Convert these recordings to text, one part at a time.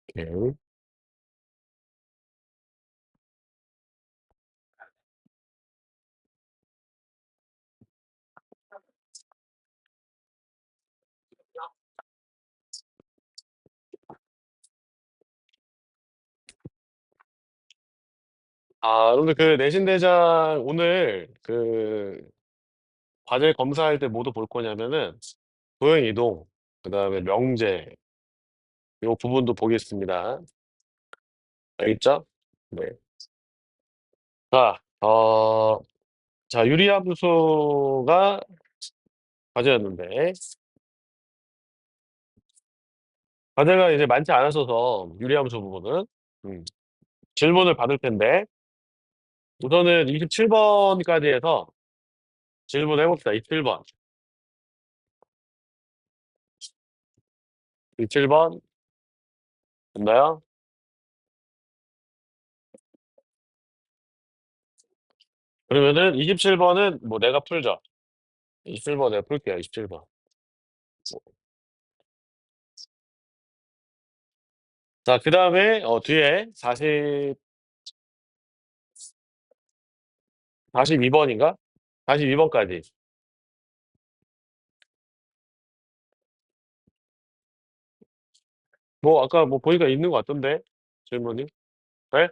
오케이. 여러분들 그 내신 대장 오늘 과제 검사할 때 뭐도 볼 거냐면은 도형 이동, 그다음에 명제 요 부분도 보겠습니다. 알겠죠? 네. 자, 유리함수가 과제였는데 과제가 이제 많지 않았어서 유리함수 부분은 음, 질문을 받을 텐데 우선은 27번까지 해서 질문해 봅시다. 27번. 27번 됐나요? 그러면은 27번은 뭐 내가 풀죠. 27번 내가 풀게요. 27번. 자, 그다음에 뒤에 42번인가? 42번까지. 뭐 아까 뭐 보니까 있는 것 같던데 질문이. 네?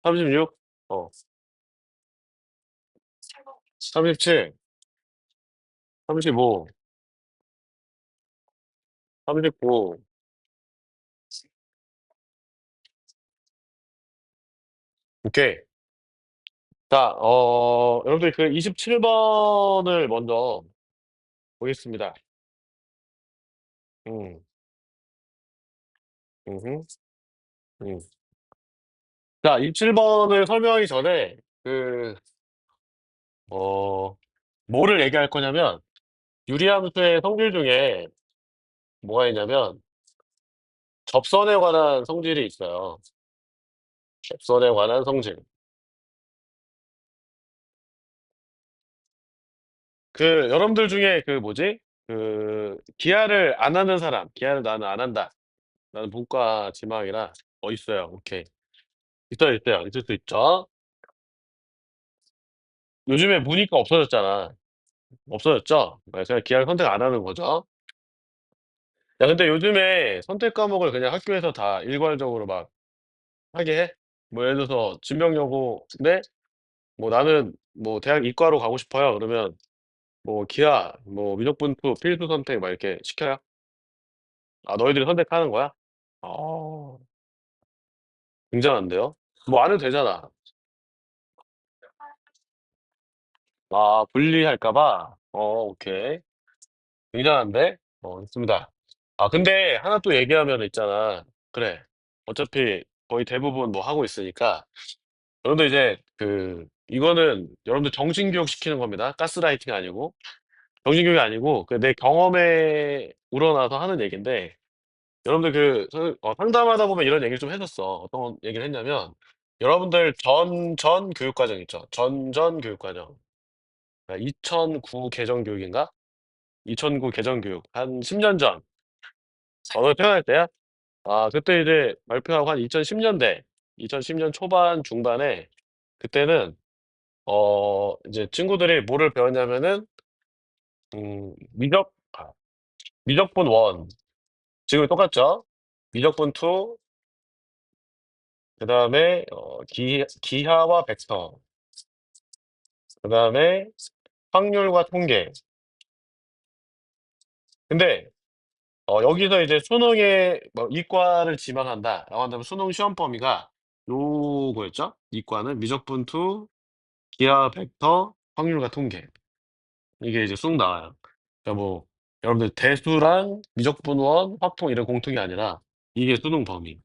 36. 어. 37. 35. 39. 오케이. 자, 여러분들 그 27번을 먼저 보겠습니다. 음. 음흠. 음. 자, 27번을 설명하기 전에 어 뭐를 얘기할 거냐면 유리함수의 성질 중에 뭐가 있냐면 접선에 관한 성질이 있어요. 접선에 관한 성질. 여러분들 중에 뭐지? 기하를 안 하는 사람, 기하를 나는 안 한다. 나는 문과 지망이라 있어요. 오케이. 있어요, 있어요. 있을 수 있죠. 요즘에 문이과 없어졌잖아. 없어졌죠? 그래서 기하를 선택 안 하는 거죠. 야, 근데 요즘에 선택 과목을 그냥 학교에서 다 일괄적으로 막 하게 해. 뭐 예를 들어서 진명여고인데 뭐 나는 뭐 대학 이과로 가고 싶어요. 그러면 뭐 기하, 뭐 미적분투, 필수 선택 막 이렇게 시켜요. 아, 너희들이 선택하는 거야? 어, 굉장한데요? 뭐 안 해도 되잖아. 아, 불리할까 봐? 오케이. 굉장한데? 좋습니다. 아, 근데 하나 또 얘기하면 있잖아. 그래. 어차피 거의 대부분 뭐 하고 있으니까. 여러분들 이제 이거는 여러분들 정신교육 시키는 겁니다. 가스라이팅 아니고. 정신교육이 아니고, 내 경험에 우러나서 하는 얘기인데, 여러분들 상담하다 보면 이런 얘기를 좀 했었어. 어떤 얘기를 했냐면, 여러분들 전 교육과정 있죠. 전 교육과정. 2009 개정교육인가? 2009 개정교육. 한 10년 전. 언어 태어날 때야? 아, 그때 이제 발표하고 한 2010년대, 2010년 초반, 중반에, 그때는, 이제 친구들이 뭐를 배웠냐면은, 미적분 원. 지금 똑같죠? 미적분 2, 그 다음에, 기하와 벡터, 그 다음에 확률과 통계. 근데, 여기서 이제 수능에, 뭐, 이과를 지망한다. 라고 한다면 수능 시험 범위가 요거였죠? 이과는 미적분 2, 기하, 벡터, 확률과 통계. 이게 이제 쑥 나와요. 그러니까 뭐, 여러분들 대수랑 미적분원, 확통 이런 공통이 아니라 이게 수능 범위.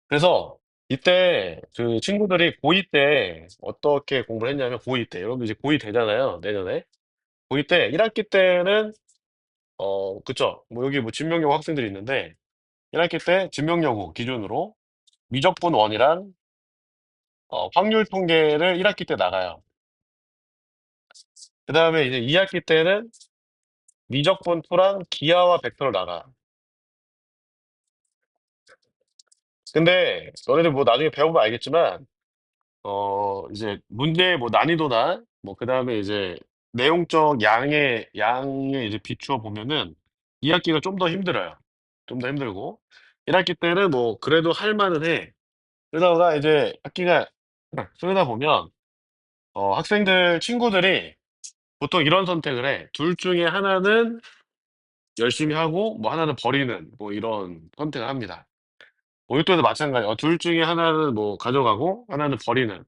그래서 이때 친구들이 고2 때 어떻게 공부를 했냐면 고2 때, 여러분들 이제 고2 되잖아요. 내년에. 고2 때 1학기 때는, 그쵸. 뭐 여기 뭐 진명여고 학생들이 있는데 1학기 때 진명여고 기준으로 미적분원이랑 확률 통계를 1학기 때 나가요. 그 다음에 이제 2학기 때는 미적분 2랑 기하와 벡터를 나가. 근데 너네들 뭐 나중에 배워보면 알겠지만 이제 문제의 뭐 난이도나 뭐 그다음에 이제 내용적 양에 이제 비추어 보면은 2학기가 좀 더 힘들어요. 좀 더 힘들고 1학기 때는 뭐 그래도 할 만은 해. 그러다가 이제 학기가 흐르다 보면 학생들 친구들이 보통 이런 선택을 해. 둘 중에 하나는 열심히 하고 뭐 하나는 버리는 뭐 이런 선택을 합니다. 뭐 이때도 마찬가지야. 둘 중에 하나는 뭐 가져가고 하나는 버리는.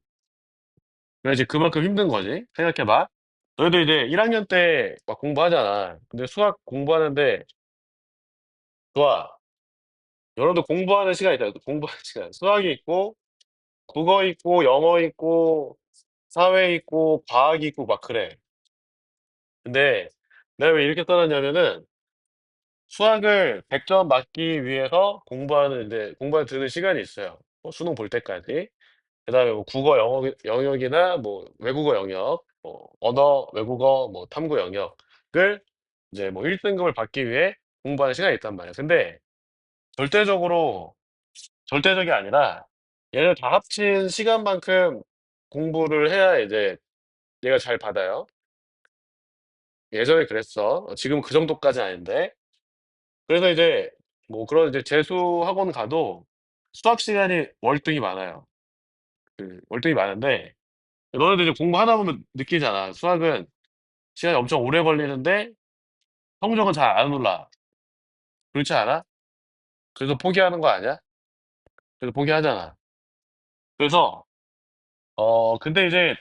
그래 이제 그만큼 힘든 거지. 생각해봐. 너희도 이제 1학년 때 막 공부하잖아. 근데 수학 공부하는데 좋아. 여러분들 공부하는 시간 있잖아. 공부하는 시간. 수학이 있고 국어 있고 영어 있고 사회 있고 과학이 있고 막 그래. 근데 내가 왜 이렇게 써놨냐면은 수학을 100점 맞기 위해서 공부하는 이제 공부에 드는 시간이 있어요. 수능 볼 때까지. 그다음에 뭐 국어 영역이나 뭐 외국어 영역, 뭐 언어 외국어 뭐 탐구 영역을 이제 뭐 1등급을 받기 위해 공부하는 시간이 있단 말이야. 근데 절대적으로 절대적이 아니라 얘를 다 합친 시간만큼 공부를 해야 이제 얘가 잘 받아요. 예전에 그랬어. 지금은 그 정도까지는 아닌데. 그래서 이제 뭐 그런 이제 재수 학원 가도 수학 시간이 월등히 많아요. 월등히 많은데 너네들 이제 공부하다 보면 느끼잖아. 수학은 시간이 엄청 오래 걸리는데 성적은 잘 안 올라. 그렇지 않아? 그래서 포기하는 거 아니야? 그래서 포기하잖아. 그래서 근데 이제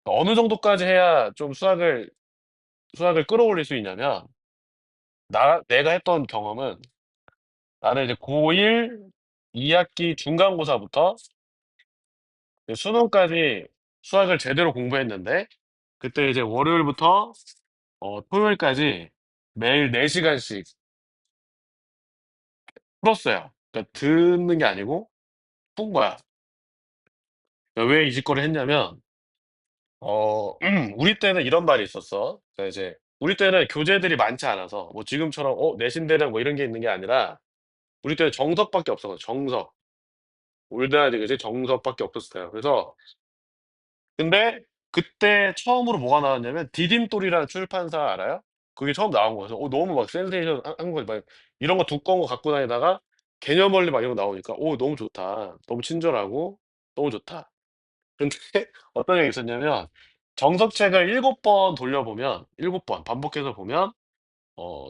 어느 정도까지 해야 좀 수학을 끌어올릴 수 있냐면 내가 했던 경험은 나는 이제 고1 2학기 중간고사부터 수능까지 수학을 제대로 공부했는데 그때 이제 월요일부터 토요일까지 매일 4시간씩 풀었어요. 그러니까 듣는 게 아니고 푼 거야. 그러니까 왜 이 짓거리를 했냐면 우리 때는 이런 말이 있었어. 그러니까 이제 우리 때는 교재들이 많지 않아서 뭐 지금처럼 내신대랑 뭐 이런 게 있는 게 아니라 우리 때는 정석밖에 없었거든. 정석. 올드하지 그지? 정석밖에 없었어요. 그래서 근데 그때 처음으로 뭐가 나왔냐면 디딤돌이라는 출판사 알아요? 그게 처음 나온 거여서 너무 막 센세이션 한 거지. 막 이런 거 두꺼운 거 갖고 다니다가 개념 원리 막 이런 거 나오니까 너무 좋다. 너무 친절하고 너무 좋다. 근데 어떤 얘기 있었냐면 정석책을 7번 돌려보면 7번 반복해서 보면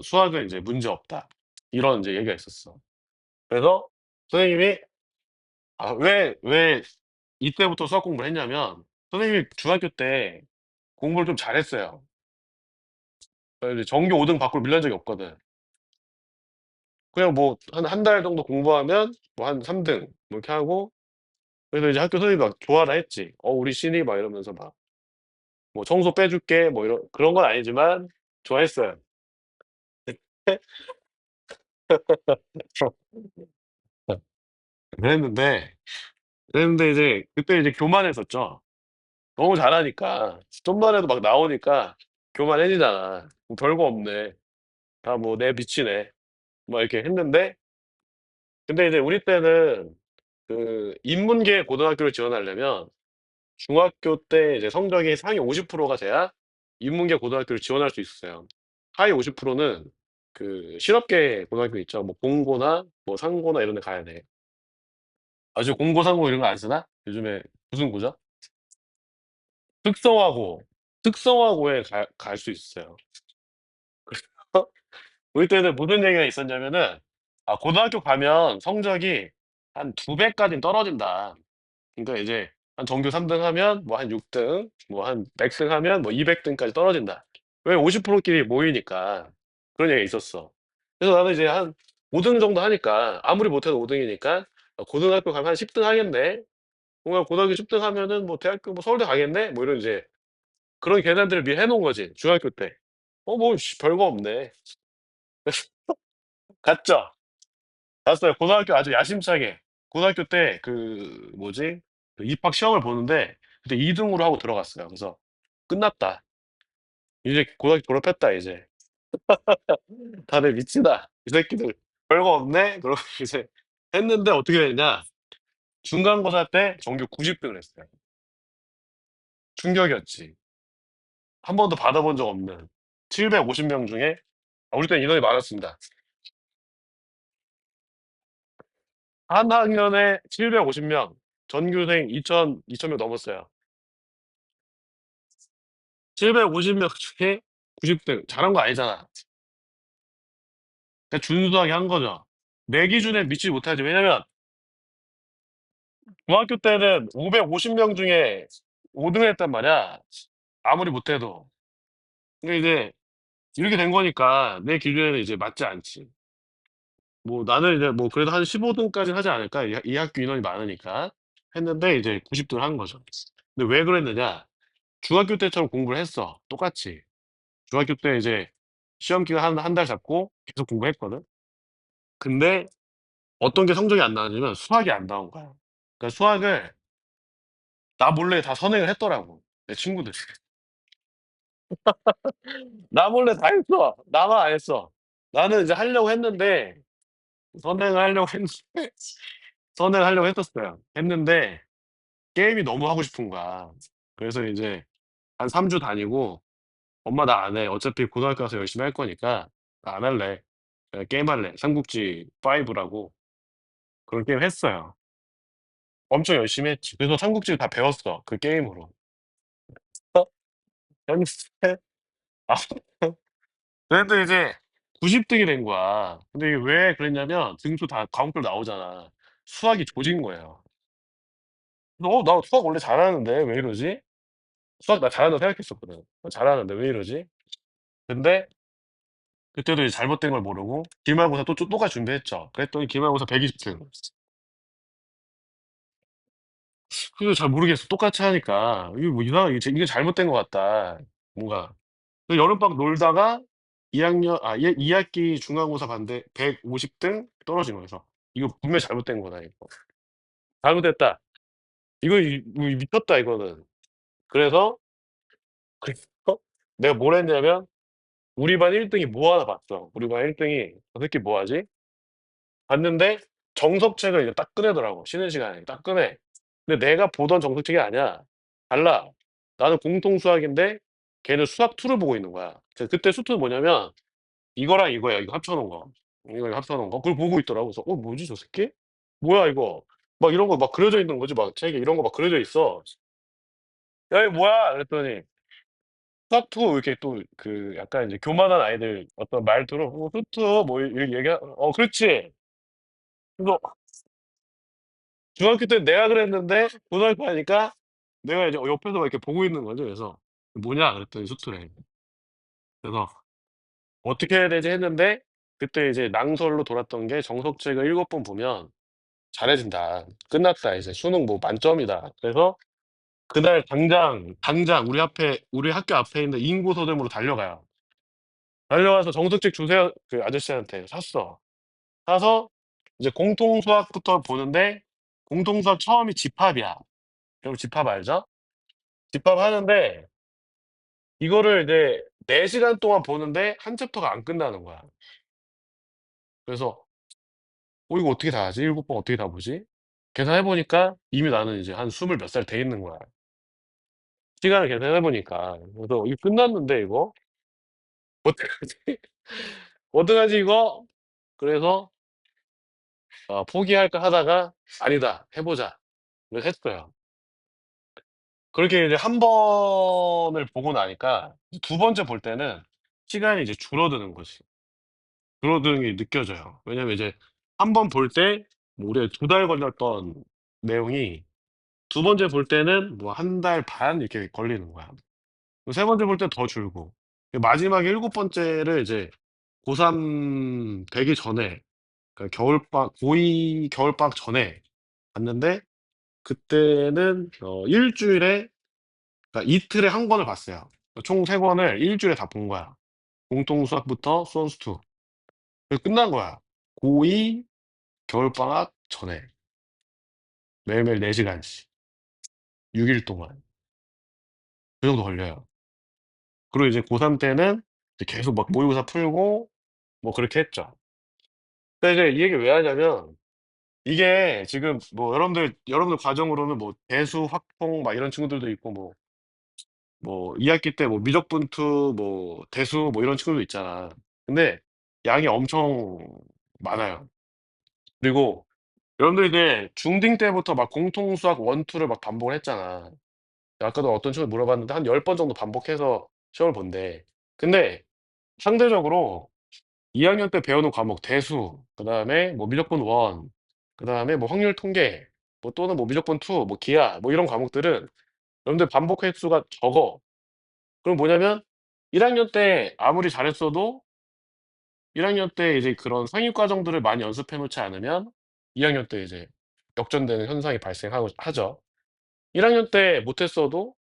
수학은 이제 문제 없다. 이런 이제 얘기가 있었어. 그래서 선생님이 왜 이때부터 수학 공부를 했냐면 선생님이 중학교 때 공부를 좀 잘했어요. 그래서 이제 전교 5등 밖으로 밀린 적이 없거든. 그냥 뭐 한 달 정도 공부하면 뭐 한 3등 뭐 이렇게 하고 그래서 이제 학교 선생님이 막 좋아라 했지. 우리 신이 막 이러면서 막 뭐 청소 빼줄게 뭐 이런 그런 건 아니지만 좋아했어요. 그랬는데 그랬는데 이제 그때 이제 교만했었죠. 너무 잘하니까 좀만 해도 막 나오니까 교만해지잖아. 뭐 별거 없네. 다 뭐 내 빛이네. 막 이렇게 했는데 근데 이제 우리 때는 그 인문계 고등학교를 지원하려면 중학교 때 이제 성적이 상위 50%가 돼야 인문계 고등학교를 지원할 수 있었어요. 하위 50%는 그 실업계 고등학교 있죠. 뭐 공고나 뭐 상고나 이런 데 가야 돼. 아주 공고 상고 이런 거 안 쓰나? 요즘에 무슨 고죠? 특성화고 특성화고에 갈 수 있어요. 우리 때는 무슨 얘기가 있었냐면은 고등학교 가면 성적이 한 2배까지는 떨어진다. 그러니까 이제 한 전교 3등 하면 뭐 한 6등, 뭐 한 100등 하면 뭐 200등까지 떨어진다. 왜 50%끼리 모이니까 그런 얘기가 있었어. 그래서 나는 이제 한 5등 정도 하니까 아무리 못해도 5등이니까 고등학교 가면 한 10등 하겠네. 뭔가 고등학교 10등 하면은 뭐 대학교 뭐 서울대 가겠네. 뭐 이런 이제 그런 계산들을 미리 해놓은 거지 중학교 때. 뭐 별거 없네. 갔죠. 갔어요. 고등학교 아주 야심차게. 고등학교 때 그 뭐지? 그 입학 시험을 보는데 그때 2등으로 하고 들어갔어요. 그래서 끝났다. 이제 고등학교 졸업했다 이제. 다들 미친다. 이 새끼들 별거 없네. 그러고 이제 했는데 어떻게 됐냐? 중간고사 때 전교 90등을 했어요. 충격이었지. 한 번도 받아본 적 없는 750명 중에 우리 때 인원이 많았습니다. 한 학년에 750명, 전교생 2,000명 넘었어요. 750명 중에 90등. 잘한 거 아니잖아. 그냥 준수하게 한 거죠. 내 기준에 미치지 못하지. 왜냐면 중학교 때는 550명 중에 5등을 했단 말이야. 아무리 못해도. 근데 이제 이렇게 된 거니까 내 기준에는 이제 맞지 않지. 뭐 나는 이제 뭐 그래도 한 15등까지 하지 않을까? 이 학교 인원이 많으니까. 했는데 이제 90등을 한 거죠. 근데 왜 그랬느냐? 중학교 때처럼 공부를 했어. 똑같이. 중학교 때 이제 시험 기간 한 달 잡고 계속 공부했거든. 근데 어떤 게 성적이 안 나왔냐면 수학이 안 나온 거야. 그러니까 수학을 나 몰래 다 선행을 했더라고. 내 친구들이. 나 몰래 다 했어. 나만 안 했어. 나는 이제 하려고 했는데 선행을 하려고 했는데 선행을 하려고 했었어요. 했는데 게임이 너무 하고 싶은 거야. 그래서 이제 한 3주 다니고 엄마 나 안 해. 어차피 고등학교 가서 열심히 할 거니까 나 안 할래. 그냥 게임 할래. 삼국지 5라고 그런 게임 했어요. 엄청 열심히 했지. 그래서 삼국지를 다 배웠어. 그 게임으로. 어? 재밌어. 아, 그래도 이제 90등이 된 거야. 근데 이게 왜 그랬냐면 등수 다 과목별 나오잖아. 수학이 조진 거예요. 그래서 나 수학 원래 잘하는데 왜 이러지? 수학 나 잘한다고 생각했었거든. 잘하는데 왜 이러지? 근데 그때도 이제 잘못된 걸 모르고 기말고사 또 똑같이 준비했죠. 그랬더니 기말고사 120등. 그래서 잘 모르겠어. 똑같이 하니까 이게 뭐 이상하게 이게 잘못된 것 같다. 뭔가 그 여름방학 놀다가 2학기 중간고사 봤는데 150등 떨어진 거여서 이거 분명히 잘못된 거다 이거. 잘못됐다. 이거 미쳤다 이거는. 그래서 그래서 내가 뭘 했냐면 우리 반 1등이 뭐 하나 봤어. 우리 반 1등이 저 새끼 뭐 하지? 봤는데 정석책을 이제 딱 꺼내더라고. 쉬는 시간에 딱 꺼내. 근데 내가 보던 정석책이 아니야. 달라. 나는 공통수학인데 걔는 수학2를 보고 있는 거야. 그때 수투는 뭐냐면 이거랑 이거야. 이거 합쳐놓은 거. 이거 합쳐놓은 거. 그걸 보고 있더라고. 그래서 뭐지 저 새끼? 뭐야 이거? 막 이런 거 막 그려져 있는 거지. 막 책에 이런 거 막 그려져 있어. 야 이거 뭐야? 그랬더니 수투 이렇게 또 그 약간 이제 교만한 아이들 어떤 말투로 수투 뭐 이렇게 그렇지. 그래서 중학교 때 내가 그랬는데 고등학교 가니까 내가 이제 옆에서 막 이렇게 보고 있는 거죠. 그래서 뭐냐 그랬더니 수투래. 그래서 어떻게 해야 되지 했는데 그때 이제 낭설로 돌았던 게 정석책을 7번 보면 잘해진다. 끝났다. 이제 수능 뭐 만점이다. 그래서 그날 당장 우리 학교 앞에 있는 인고 서점으로 달려가요. 달려가서 정석책 주세요. 그 아저씨한테 샀어. 사서 이제 공통수학부터 보는데 공통수학 처음이 집합이야. 여러분 집합 알죠? 집합하는데 이거를 이제 4시간 동안 보는데 한 챕터가 안 끝나는 거야. 그래서 이거 어떻게 다 하지? 7번 어떻게 다 보지? 계산해 보니까 이미 나는 이제 한 20 몇 살 돼 있는 거야. 시간을 계산해 보니까. 그래서 이거 끝났는데 이거 어떡하지? 어떡하지 이거? 그래서 포기할까 하다가 아니다. 해 보자. 그래서 했어요. 그렇게 이제 한 번을 보고 나니까 두 번째 볼 때는 시간이 이제 줄어드는 거지. 줄어드는 게 느껴져요. 왜냐면 이제 한 번 볼 때 뭐 우리가 2달 걸렸던 내용이 두 번째 볼 때는 뭐 한 달 반 이렇게 걸리는 거야. 세 번째 볼 때 더 줄고. 마지막에 일곱 번째를 이제 고3 되기 전에, 그러니까 고2 겨울방학 전에 봤는데, 그때는 일주일에, 그러니까 이틀에 한 권을 봤어요. 총 세 권을 일주일에 다 본 거야. 공통수학부터 수원수투. 그래서 끝난 거야. 고2 겨울방학 전에. 매일매일 4시간씩. 6일 동안. 그 정도 걸려요. 그리고 이제 고3 때는 이제 계속 막 모의고사 풀고, 뭐 그렇게 했죠. 근데 이제 이 얘기 왜 하냐면 이게 지금 뭐 여러분들 과정으로는 뭐 대수, 확통 막 이런 친구들도 있고 뭐 2학기 때 뭐 미적분투 뭐 대수 뭐 이런 친구도 있잖아. 근데 양이 엄청 많아요. 그리고 여러분들 이제 중딩 때부터 막 공통수학 원투를 막 반복을 했잖아. 아까도 어떤 친구 물어봤는데 한 10번 정도 반복해서 시험을 본대. 근데 상대적으로 2학년 때 배우는 과목 대수, 그다음에 뭐 미적분 원, 그다음에 뭐 확률 통계, 뭐 또는 뭐 미적분 투, 뭐 기하 뭐 이런 과목들은 여러분들 반복 횟수가 적어. 그럼 뭐냐면 1학년 때 아무리 잘했어도 1학년 때 이제 그런 상위 과정들을 많이 연습해 놓지 않으면 2학년 때 이제 역전되는 현상이 발생하고 하죠. 1학년 때 못했어도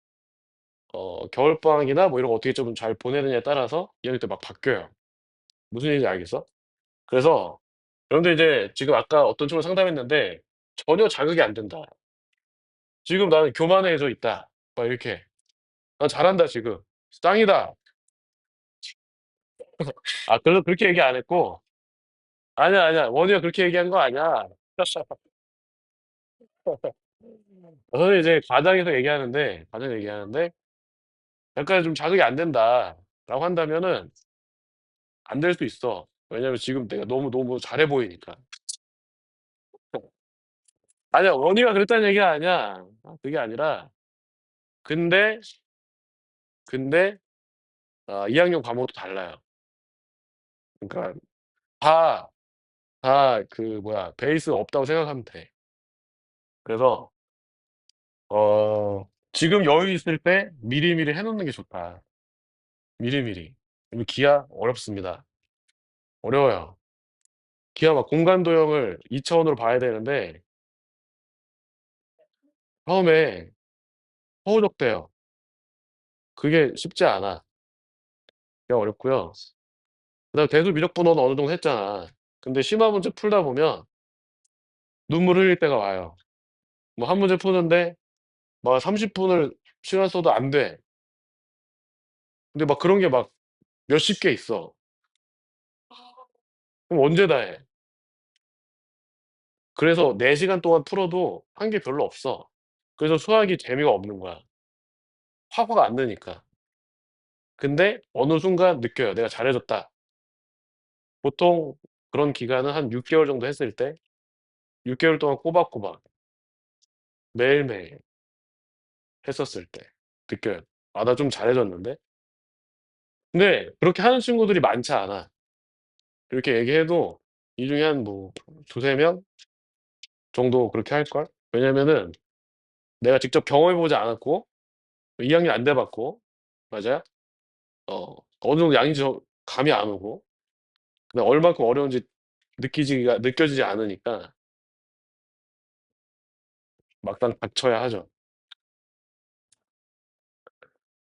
겨울방학이나 뭐 이런 거 어떻게 좀 잘 보내느냐에 따라서 2학년 때 막 바뀌어요. 무슨 얘기인지 알겠어? 그래서 여러분들 이제 지금 아까 어떤 친구가 상담했는데 "전혀 자극이 안 된다. 지금 나는 교만해져 있다." 막 이렇게. "난 잘한다 지금. 짱이다." 그래서 그렇게 얘기 안 했고 아니야, 아니야. 원희가 그렇게 얘기한 거 아니야. 저는 이제 과장해서 얘기하는데 약간 좀 "자극이 안 된다."라고 한다면은 안 될 수 있어. 왜냐면 지금 내가 너무 잘해 보이니까. 아니야. 원희가 그랬다는 얘기가 아니야. 그게 아니라 근데 근데 2 학년 과목도 달라요. 그러니까 다 그 뭐야 베이스 없다고 생각하면 돼. 그래서 지금 여유 있을 때 미리미리 해 놓는 게 좋다. 미리미리. 그리고 기하 어렵습니다. 어려워요. 기하 막 공간 도형을 2 차원으로 봐야 되는데 처음에 허우적대요. 그게 쉽지 않아. 그게 어렵고요. 그다음에 대수 미적분어는 어느 정도 했잖아. 근데 심화 문제 풀다 보면 눈물 흘릴 때가 와요. 뭐 한 문제 푸는데 막 30 분을 시간 써도 안 돼. 근데 막 그런 게 막 몇십 개 있어. 그럼 언제 다 해? 그래서 4 시간 동안 풀어도 한 게 별로 없어. 그래서 수학이 재미가 없는 거야. 화가 안 나니까. 근데 어느 순간 느껴요. '내가 잘해졌다.' 보통 그런 기간은 한 6 개월 정도 했을 때 6 개월 동안 꼬박꼬박 매일매일 했었을 때 느껴요. '아 나 좀 잘해졌는데?' 근데 그렇게 하는 친구들이 많지 않아. 이렇게 얘기해도 이 중에 한 뭐 2-3명 정도 그렇게 할걸? 왜냐면은 내가 직접 경험해 보지 않았고 2 학년 안 돼 봤고 맞아요? 어느 정도 양인지 감이 안 오고 그다음에 얼만큼 어려운지 느껴지지 않으니까 막상 닥쳐야 하죠.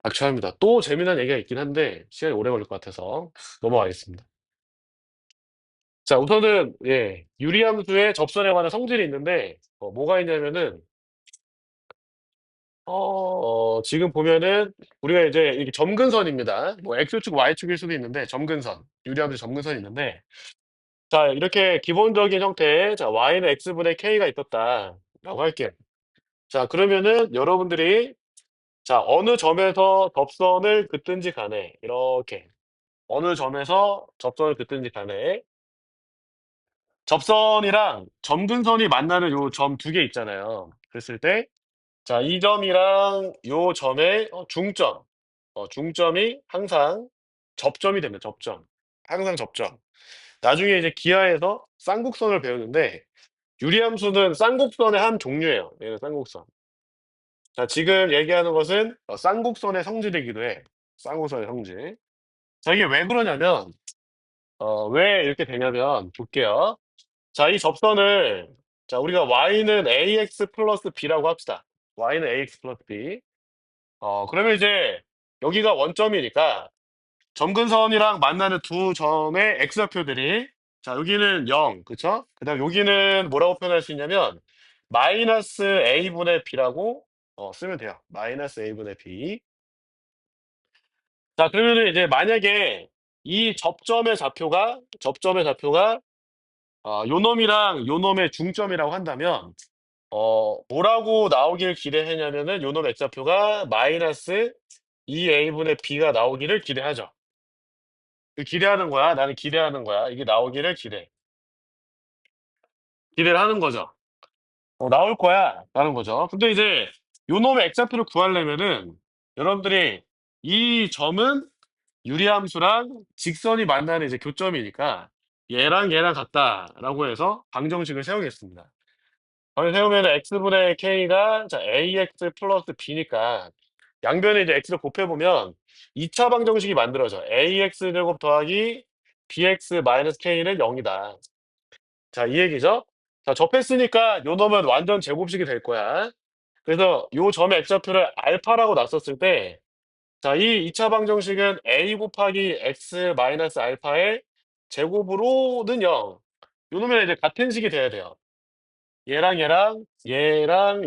닥쳐야 합니다. 또 재미난 얘기가 있긴 한데 시간이 오래 걸릴 것 같아서 넘어가겠습니다. 자 우선은 유리함수의 접선에 관한 성질이 있는데 뭐가 있냐면은 지금 보면은 우리가 이제 이렇게 점근선입니다. 뭐 X축, Y축일 수도 있는데 점근선, 유리함수 점근선이 있는데 자 이렇게 기본적인 형태의 자 Y는 X분의 K가 있었다라고 할게요. 자 그러면은 여러분들이 자 어느 점에서 접선을 긋든지 간에 이렇게 어느 점에서 접선을 긋든지 간에 접선이랑 점근선이 만나는 요 점 2개 있잖아요. 그랬을 때 자 이 점이랑 요 점의 중점 중점이 항상 접점이 됩니다, 접점. 항상 접점. 나중에 이제 기하에서 쌍곡선을 배우는데 유리함수는 쌍곡선의 한 종류예요. 얘는 쌍곡선. 자 지금 얘기하는 것은 쌍곡선의 성질이기도 해. 쌍곡선의 성질. 자 이게 왜 그러냐면 왜 이렇게 되냐면 볼게요. 자 이 접선을 자 우리가 y는 ax 플러스 b라고 합시다. y는 ax 플러스 b. 그러면 이제 여기가 원점이니까 점근선이랑 만나는 두 점의 x좌표들이 자 여기는 0 그쵸? 그다음에 여기는 뭐라고 표현할 수 있냐면 마이너스 a분의 b라고 쓰면 돼요. 마이너스 a분의 b. 자 그러면은 이제 만약에 이 접점의 좌표가 요놈이랑 요놈의 중점이라고 한다면 뭐라고 나오길 기대했냐면은 요놈 X좌표가 마이너스 2a분의 b가 나오기를 기대하죠. 그 기대하는 거야. 나는 기대하는 거야. 이게 나오기를 기대를 하는 거죠. 나올 거야. 라는 거죠. 근데 이제 요놈의 X좌표를 구하려면은 여러분들이 이 점은 유리함수랑 직선이 만나는 이제 교점이니까 얘랑 얘랑 같다라고 해서 방정식을 세우겠습니다. 을 세우면 x분의 k가 자 ax 플러스 b니까 양변에 이제 x를 곱해보면 2차 방정식이 만들어져. ax 제곱 더하기 bx 마이너스 k는 0이다. 자, 이 얘기죠. 자, 접했으니까 요 놈은 완전 제곱식이 될 거야. 그래서 요 점의 x좌표를 알파라고 놨었을 때 자, 이 2차 방정식은 a 곱하기 x 마이너스 알파의 제곱으로는 0. 요 놈은 이제 같은 식이 돼야 돼요. 얘랑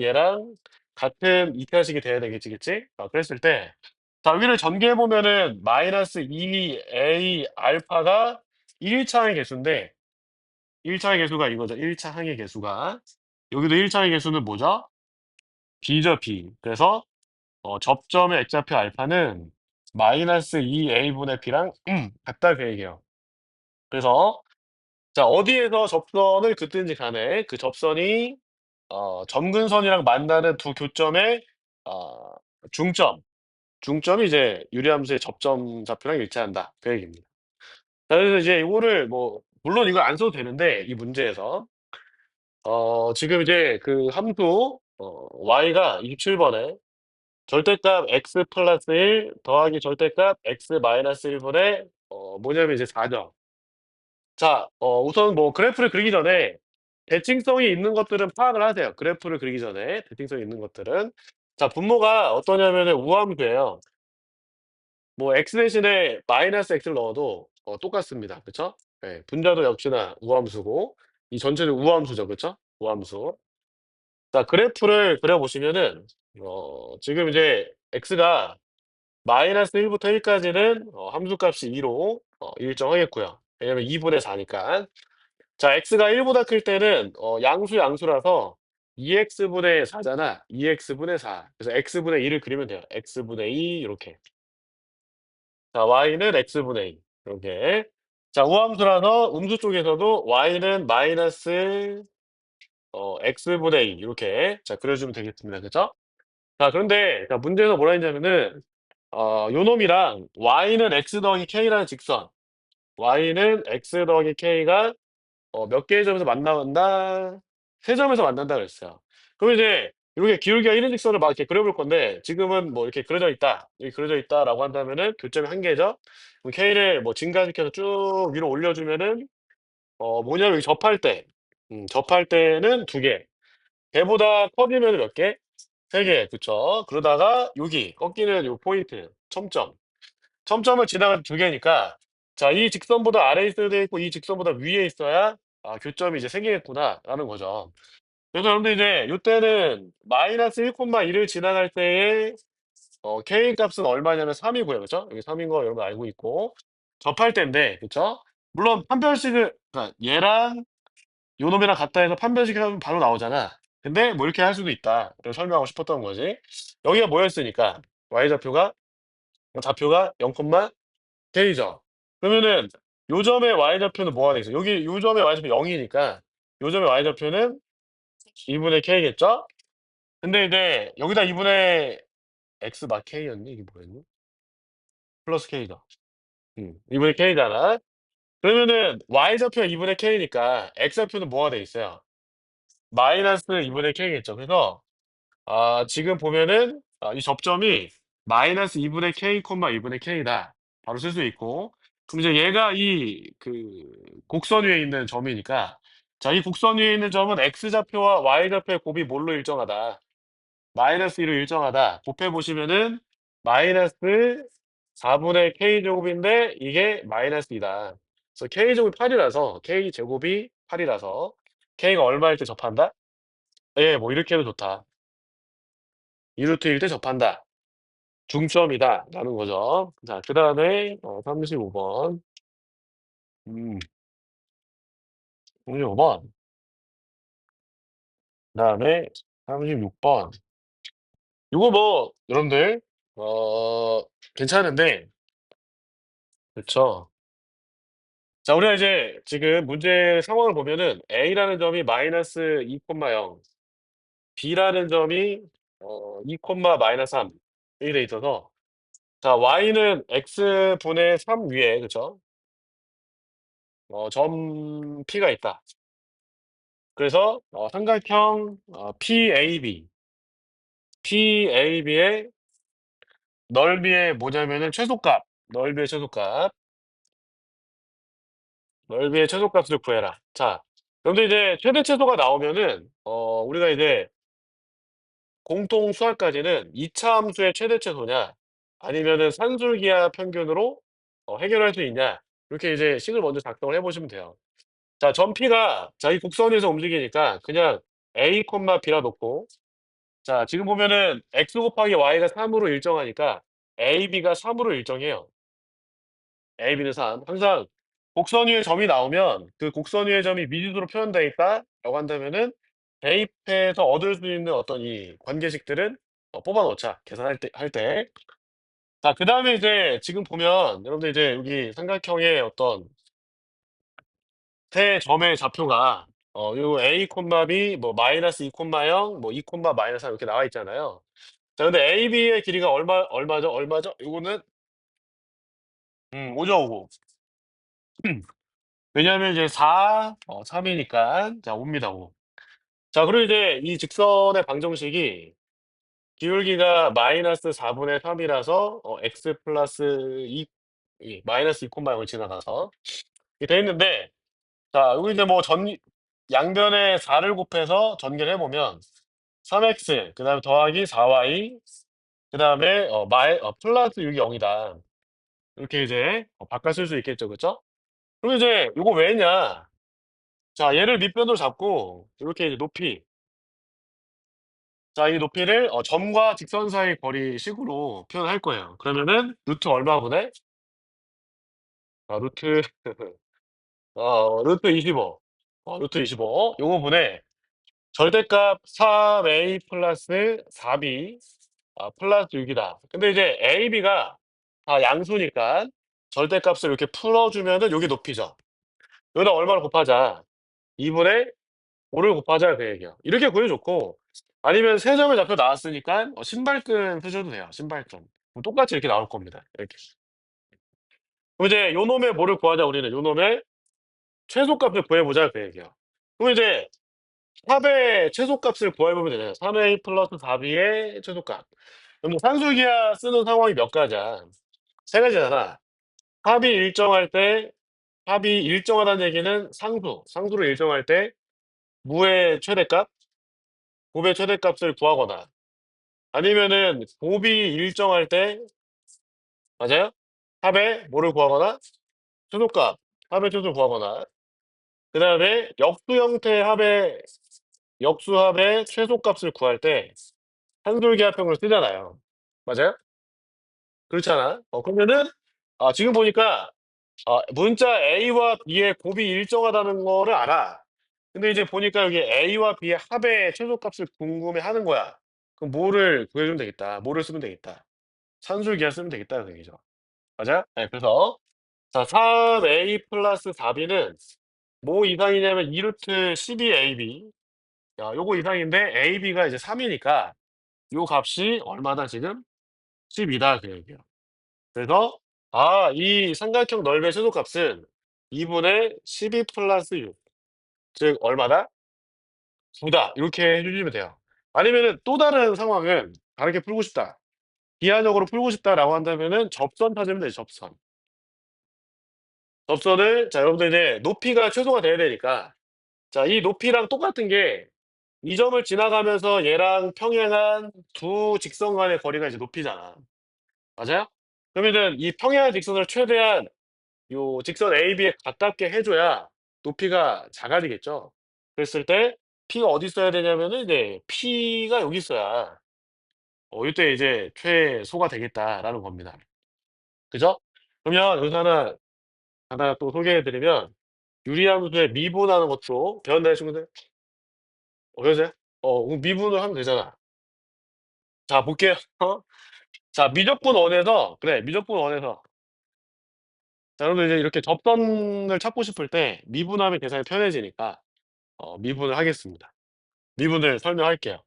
얘랑 같은 이타식이 돼야 되겠지, 그치? 그랬을 때, 자, 위를 전개해보면은 마이너스 2a 알파가 1차 항의 개수인데, 1차 항의 개수가 이거죠. 1차 항의 개수가. 여기도 1차 항의 개수는 뭐죠? b죠, b. 그래서, 접점의 x좌표 알파는 마이너스 2a분의 b랑, 같다, 그 얘기예요. 그래서, 자, 어디에서 접선을 긋든지 간에 그 접선이 점근선이랑 만나는 두 교점의 어, 중점, 중점이 이제 유리함수의 접점 좌표랑 일치한다. 그 얘기입니다. 자, 그래서 이제 이거를 뭐 물론 이걸 안 써도 되는데 이 문제에서 지금 이제 그 함수 y가 27번에 절대값 x 플러스 1 더하기 절대값 x 마이너스 1분의 뭐냐면 이제 4죠. 자, 우선 뭐 그래프를 그리기 전에 대칭성이 있는 것들은 파악을 하세요. 그래프를 그리기 전에 대칭성이 있는 것들은. 자, 분모가 어떠냐면은 우함수예요. 뭐 x 대신에 마이너스 x를 넣어도 똑같습니다. 그쵸? 예, 분자도 역시나 우함수고 이 전체는 우함수죠. 그쵸? 우함수. 자, 그래프를 그려보시면은 지금 이제 x가 마이너스 1부터 1까지는 함수값이 2로 일정하겠고요. 왜냐면 2분의 4니까. 자, x가 1보다 클 때는 양수 양수라서 2x분의 4잖아. 2x분의 4. 그래서 x분의 2를 그리면 돼요. x분의 2 이렇게. 자, y는 x분의 2 이렇게. 자, 우함수라서 음수 쪽에서도 y는 마이너스 x분의 2 이렇게 자 그려주면 되겠습니다. 그죠? 자, 그런데 자, 문제에서 뭐라 했냐면은 요 놈이랑 y는 x 더하기 k라는 직선 y는 x 더하기 k가 몇 개의 점에서 만난다? 세 점에서 만난다 그랬어요. 그럼 이제 이렇게 기울기가 1인 직선을 막 이렇게 그려볼 건데 지금은 뭐 이렇게 그려져 있다. 이렇게 그려져 있다라고 한다면은 교점이 한 개죠. 그럼 K를 뭐 증가시켜서 쭉 위로 올려주면은 뭐냐면 여기 접할 때는 두 개. 걔보다 커지면 몇 개? 세 개. 그쵸? 그러다가 여기 꺾이는 요 포인트 첨점. 첨점을 지나가는 두 개니까 자, 이 직선보다 아래에 있어야 되고 이 직선보다 위에 있어야 교점이 이제 생기겠구나라는 거죠. 그래서 여러분들 이제 이때는 마이너스 1,1을 지나갈 때의 k 값은 얼마냐면 3이고요. 그죠? 여기 3인 거 여러분 알고 있고 접할 때인데 그죠? 물론 판별식을 그러니까 얘랑 요 놈이랑 같다 해서 판별식 하면 바로 나오잖아. 근데 뭐 이렇게 할 수도 있다. 그래서 설명하고 싶었던 거지. 여기가 뭐였으니까 좌표가 0, K죠. 그러면은 요점의 y좌표는 뭐가 되겠어? 여기 요점의 y좌표 0이니까 요점의 y좌표는 2분의 K겠죠? 근데 이제 여기다 2분의 X 막 K였니? 이게 뭐였니? 플러스 K죠. 2분의 K잖아. 그러면은 y좌표가 2분의 K니까 x좌표는 뭐가 돼 있어요? 마이너스 2분의 K겠죠. 그래서 지금 보면은 이 접점이 마이너스 2분의 K, 2분의 K다. 바로 쓸 수 있고. 그럼 이제 얘가 이 그 곡선 위에 있는 점이니까 자, 이 곡선 위에 있는 점은 X좌표와 Y좌표의 곱이 뭘로 일정하다? 마이너스 2로 일정하다. 곱해 보시면은 마이너스 4분의 K제곱인데 이게 마이너스 2다. 그래서 K제곱이 8이라서 K제곱이 8이라서 K가 얼마일 때 접한다? 예, 뭐 이렇게 해도 좋다. 2루트일 때 접한다. 중점이다. 라는 거죠. 자, 그 다음에 35번. 35번. 그다음에 36번. 요거 뭐 여러분들 어 괜찮은데 그쵸. 자 우리가 이제 지금 문제 상황을 보면은 A라는 점이 마이너스 2,0 B라는 점이 2 마이너스 3 이렇게 돼 있어서 자 y는 x분의 3 위에 그쵸? 점 P가 있다. 그래서 삼각형 PAB의 넓이의 뭐냐면은 최소값, 넓이의 최소값을 구해라. 자, 그런데 이제 최대 최소가 나오면은 우리가 이제 공통 수학까지는 이차 함수의 최대 최소냐 아니면은 산술기하 평균으로 해결할 수 있냐 이렇게 이제 식을 먼저 작성을 해보시면 돼요. 자, 점 P가 자, 이 곡선에서 움직이니까 그냥 A, B라 놓고 자, 지금 보면은 x 곱하기 y가 3으로 일정하니까 AB가 3으로 일정해요. AB는 3. 항상 곡선 위에 점이 나오면 그 곡선 위의 점이 미지수로 표현되어 있다라고 한다면은 대입해서 얻을 수 있는 어떤 이 관계식들은 뽑아 놓자. 계산할 때. 자, 그다음에 이제 지금 보면 여러분들 이제 여기 삼각형의 어떤 세 점의 좌표가 요 A, B 뭐 마이너스 2, 0 뭐 2, 마이너스 3 이렇게 나와 있잖아요. 자, 근데 AB의 길이가 얼마죠? 요거는 5죠, 5. 왜냐하면 이제 3이니까 자, 5입니다, 5. 자, 그리고 이제 이 직선의 방정식이 기울기가 마이너스 4분의 3이라서 x 플러스 2 마이너스 2, 0을 지나가서 이렇게 돼 있는데 자, 여기 이제 뭐 양변에 4를 곱해서 전개를 해보면 3x 그다음에 더하기 4y 그다음에 플러스 6이 0이다. 이렇게 이제 바꿔 쓸 수 있겠죠, 그쵸? 그럼 이제 이거 왜냐? 자, 얘를 밑변으로 잡고 이렇게 이제 높이 자, 이 높이를 점과 직선 사이 거리 식으로 표현할 거예요. 그러면은 루트 얼마분의 루트 루트 25 루트 25 요거 분의 절대값 3a 플러스 4b 플러스 6이다. 근데 이제 a, b가 다 양수니까 절대값을 이렇게 풀어주면은 요게 높이죠. 여기다 얼마를 곱하자. 2분의 5를 곱하자 그 얘기야. 이렇게 구해줬고 아니면 세 점의 좌표 나왔으니까 신발끈 쓰셔도 돼요. 신발끈. 그럼 똑같이 이렇게 나올 겁니다. 이렇게. 그럼 이제 요 놈의 뭐를 구하자 우리는 요 놈의 최소값을 구해보자 그 얘기야. 그럼 이제 3의 최소값을 구해보면 되잖아요. 3a 플러스 4b의 최소값. 그럼 산술기하 쓰는 상황이 몇 가지야? 세 가지잖아. 합이 일정할 때 합이 일정하다는 얘기는 상수로 일정할 때 무의 최대값, 곱의 최대값을 구하거나 아니면은 곱이 일정할 때 맞아요? 합의 뭐를 구하거나 최소값, 합의 최소를 구하거나 그 다음에 역수합의 최소값을 구할 때 산술기하평을 쓰잖아요. 맞아요? 그렇잖아. 그러면은 지금 보니까 문자 A와 B의 곱이 일정하다는 거를 알아. 근데 이제 보니까 여기 A와 B의 합의 최소값을 궁금해하는 거야. 그럼 뭐를 구해주면 되겠다. 뭐를 쓰면 되겠다. 산술기하 쓰면 되겠다 그 얘기죠. 맞아요? 네, 그래서 자 3A 플러스 4B는 뭐 이상이냐면 2루트 12AB 야 요거 이상인데 AB가 이제 3이니까 요 값이 얼마다 지금? 10이다 그 얘기예요. 그래서 이 삼각형 넓이의 최소값은 2분의 12 플러스 6 즉 얼마다? 9다 이렇게 해주시면 돼요. 아니면은 또 다른 상황은 다르게 풀고 싶다. 기하적으로 풀고 싶다라고 한다면은 접선 찾으면 돼요. 접선을 자 여러분들 이제 높이가 최소가 돼야 되니까 자 이 높이랑 똑같은 게 이 점을 지나가면서 얘랑 평행한 두 직선 간의 거리가 이제 높이잖아. 맞아요? 그러면은 이 평행한 직선을 최대한 요 직선 AB에 가깝게 해줘야 높이가 작아지겠죠. 그랬을 때 P가 어디 있어야 되냐면은 이제 P가 여기 있어야 이때 이제 최소가 되겠다라는 겁니다. 그죠? 그러면 여기서 하나 또 소개해드리면 유리함수의 미분하는 것도 배웠나요, 친구들? 배우세요? 그럼 미분을 하면 되잖아. 자, 볼게요. 자, 미적분 원에서, 그래, 미적분 원에서. 자, 여러분 이제 이렇게 접선을 찾고 싶을 때 미분하면 계산이 편해지니까, 미분을 하겠습니다. 미분을 설명할게요.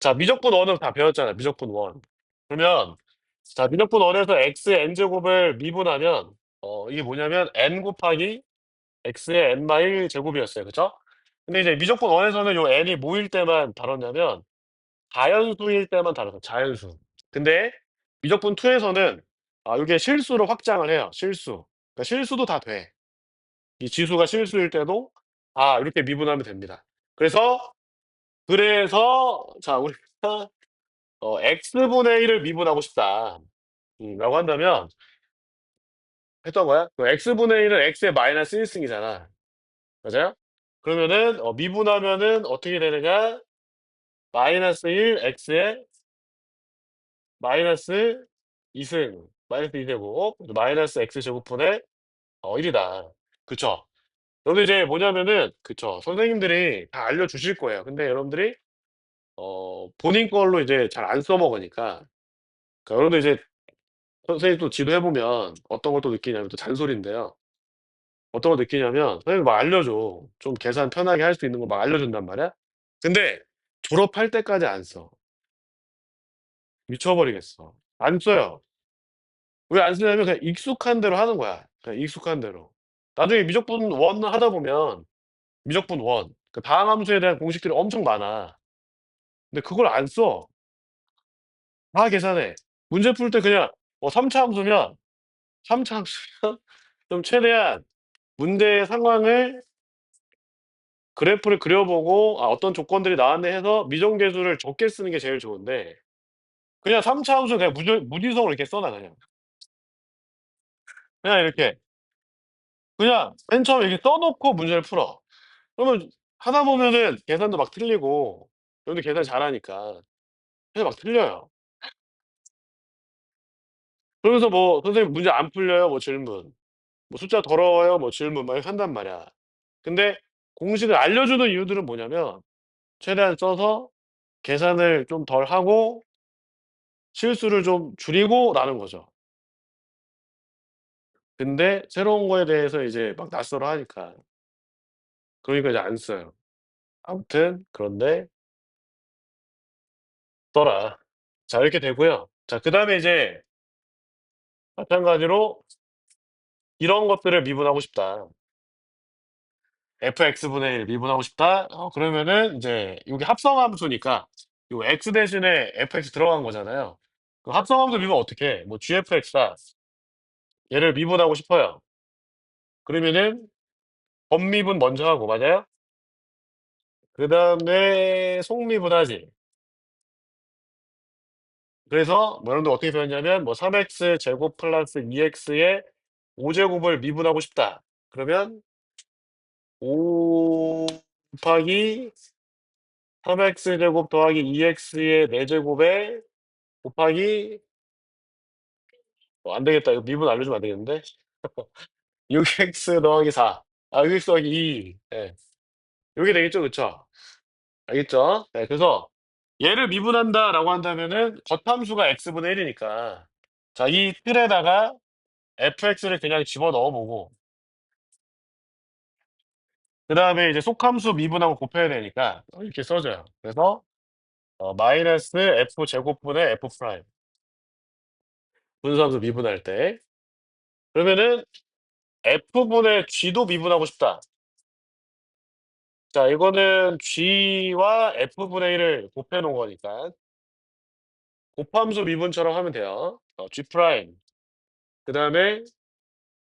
자, 미적분 원은 다 배웠잖아, 미적분 원. 그러면, 자, 미적분 원에서 x의 n제곱을 미분하면, 이게 뭐냐면, n 곱하기 x의 n-1 제곱이었어요. 그쵸? 근데 이제 미적분 원에서는 요 n이 뭐일 때만 다뤘냐면, 자연수일 때만 다뤘어, 자연수. 근데 미적분 2에서는 이게 실수로 확장을 해요. 실수. 그러니까 실수도 다 돼. 이 지수가 실수일 때도 이렇게 미분하면 됩니다. 그래서 자 우리가 x분의 1을 미분하고 싶다. 라고 한다면 했던 거야. 그 x분의 1은 x의 마이너스 1승이잖아. 맞아요? 그러면은 미분하면은 어떻게 되느냐? 마이너스 1 x의 마이너스 2승 마이너스 2제곱 마이너스 x 제곱분의 1이다. 그쵸? 여러분들 이제 뭐냐면은 그쵸? 선생님들이 다 알려주실 거예요. 근데 여러분들이 본인 걸로 이제 잘 안 써먹으니까 그러니까 여러분들 이제 선생님 또 지도해보면 어떤 걸 또 느끼냐면 또 잔소리인데요. 어떤 걸 느끼냐면 선생님 막 알려줘. 좀 계산 편하게 할 수 있는 거 막 알려준단 말이야. 근데 졸업할 때까지 안 써. 미쳐버리겠어. 안 써요. 왜 안 쓰냐면 그냥 익숙한 대로 하는 거야. 그냥 익숙한 대로. 나중에 미적분 원 하다 보면 미적분 원, 그 다항 함수에 대한 공식들이 엄청 많아. 근데 그걸 안 써. 다 계산해. 문제 풀 때 그냥 3차 함수면 3차 함수면 좀 최대한 문제의 상황을 그래프를 그려보고 어떤 조건들이 나왔네 해서 미정계수를 적게 쓰는 게 제일 좋은데 그냥 3차 함수 그냥 무지성으로 이렇게 써놔 그냥 이렇게 그냥 맨 처음에 이렇게 써놓고 문제를 풀어. 그러면 하다 보면은 계산도 막 틀리고 여러분들 계산 잘하니까 그냥 막 틀려요. 그러면서 뭐 "선생님 문제 안 풀려요?" 뭐 질문. 뭐 "숫자 더러워요?" 뭐 질문 막 이렇게 한단 말이야. 근데 공식을 알려주는 이유들은 뭐냐면 최대한 써서 계산을 좀 덜 하고 실수를 좀 줄이고라는 거죠. 근데 새로운 거에 대해서 이제 막 낯설어 하니까. 그러니까 이제 안 써요. 아무튼 그런데 써라. 자 이렇게 되고요. 자 그다음에 이제 마찬가지로 이런 것들을 미분하고 싶다. fx분의 1 미분하고 싶다. 그러면은 인제 요게 합성함수니까 요 x 대신에 fx 들어간 거잖아요. 그 합성함수 미분 어떻게 해? 뭐 gfx다. 얘를 미분하고 싶어요. 그러면은 번미분 먼저 하고 맞아요? 그다음에 속미분하지. 그래서 뭐 여러분들 어떻게 배웠냐면 뭐 3x 제곱 플러스 2x의 5 제곱을 미분하고 싶다. 그러면 5 곱하기 3x 제곱 더하기 2x의 4 제곱에 곱하기 안 되겠다. 이거 미분 알려주면 안 되겠는데? 6x 더하기 4. 6x 더하기 2. 예. 요게 되겠죠, 그쵸? 알겠죠? 네, 그래서 얘를 미분한다라고 한다면은 겉함수가 x분의 1이니까 자, 이 틀에다가 fx를 그냥 집어넣어 보고 그다음에 이제 속함수 미분하고 곱해야 되니까 이렇게 써줘요. 그래서 마이너스 f 제곱분의 f 프라임 분수함수 미분할 때 그러면은 f분의 g도 미분하고 싶다. 자, 이거는 g와 f분의 1을 곱해 놓은 거니까 곱함수 미분처럼 하면 돼요. g 프라임. 그다음에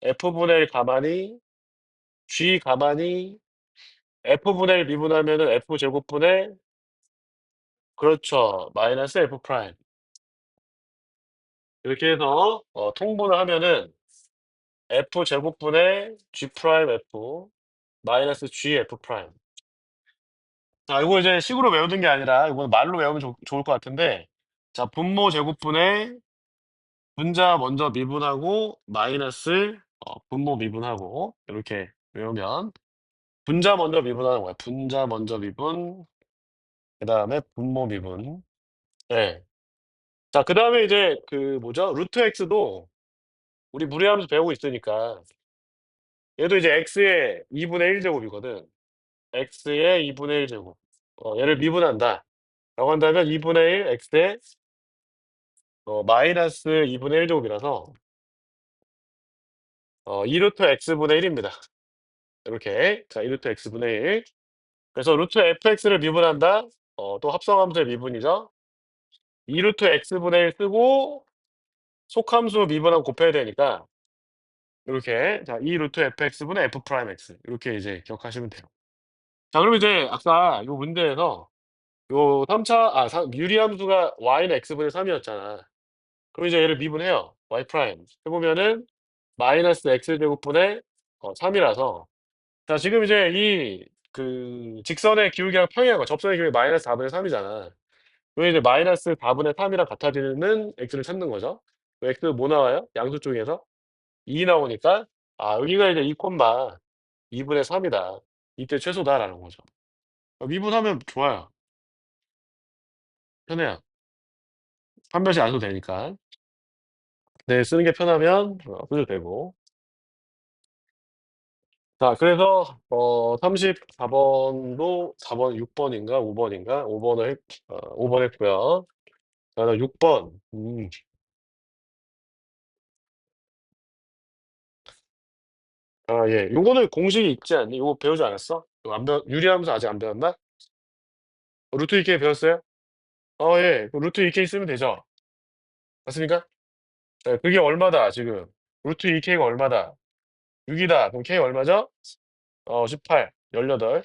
f분의 1 가만히 g 가만히 f분의 1 미분하면은 f 제곱분의 그렇죠. 마이너스 f 프라임. 이렇게 해서 통분을 하면은 f 제곱분의 g 프라임 f 마이너스 g f 프라임. 자, 이거 이제 식으로 외우는 게 아니라 이거는 말로 외우면 좋을 것 같은데 자, 분모 제곱분의 분자 먼저 미분하고 마이너스 분모 미분하고 이렇게 외우면 분자 먼저 미분하는 거야. 분자 먼저 미분, 그다음에 분모 미분. 네. 자, 그다음에 이제 그 뭐죠? 루트 x도 우리 무리하면서 배우고 있으니까 얘도 이제 x의 2분의 1 제곱이거든. x의 2분의 1 제곱. 얘를 미분한다. 라고 한다면 2분의 1 x의 마이너스 2분의 1 제곱이라서 2루트 x분의 1입니다. 이렇게. 자, 2루트 x분의 1. 그래서 루트 fx를 미분한다. 또 합성함수의 미분이죠. 2루트 x분의 1 쓰고 속함수 미분하고 곱해야 되니까 이렇게 자, 2루트 fx분의 f 프라임 x 이렇게 이제 기억하시면 돼요. 자, 그럼 이제 아까 요 문제에서 요 3차 유리함수가 y는 x분의 3이었잖아. 그럼 이제 얘를 미분해요. y 프라임. 해보면은 마이너스 x제곱분의 3이라서 자, 지금 이제 이 그 직선의 기울기랑 평행한 거 접선의 기울기 마이너스 4분의 3이잖아. 그럼 이제 마이너스 4분의 3이랑 같아지는 x를 찾는 거죠. 그 x 뭐 나와요? 양수 쪽에서 2 나오니까 여기가 이제 2 2분의 3이다. 이때 최소다라는 거죠. 미분하면 좋아요. 편해요. 판별식 안 써도 되니까. 네, 쓰는 게 편하면 써도 되고. 자, 그래서 34번도 4번, 6번인가 5번인가 5번 했고요. 자, 그다음 6번. 예. 요거는 공식이 있지 않니? 요거 배우지 않았어? 요거 안 유리함수 아직 안 배웠나? 루트 EK 배웠어요? 예. 그 루트 EK 쓰면 되죠. 맞습니까? 예, 그게 얼마다, 지금? 루트 EK가 얼마다? 6이다. 그럼 K 얼마죠? 18, 18.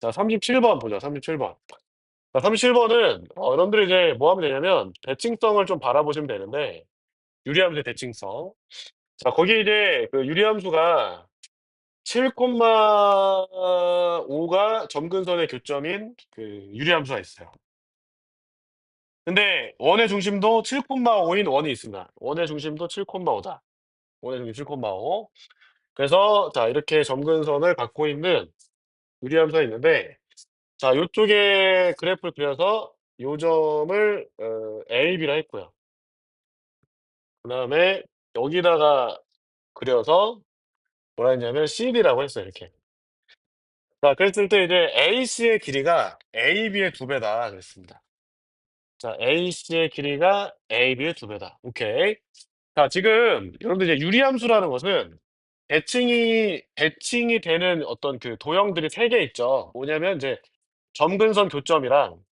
자, 37번 보죠. 37번. 자, 37번은 여러분들이 이제 뭐 하면 되냐면 대칭성을 좀 바라보시면 되는데 유리함수의 대칭성. 자, 거기에 이제 그 유리함수가 7,5가 점근선의 교점인 그 유리함수가 있어요. 근데 원의 중심도 7,5인 원이 있습니다. 원의 중심도 7,5다. 원의 중심 7,5. 그래서 자, 이렇게 점근선을 갖고 있는 유리함수가 있는데 자, 요쪽에 그래프를 그려서 요 점을 A, B라 했고요. 그다음에 여기다가 그려서 뭐라 했냐면 CD라고 했어요. 이렇게. 자, 그랬을 때 이제 AC의 길이가 AB의 2배다 그랬습니다. 자, AC의 길이가 AB의 2배다. 오케이. 자, 지금 여러분들 이제 유리함수라는 것은 대칭이 되는 어떤 그 도형들이 3개 있죠. 뭐냐면 이제 점근선 교점이랑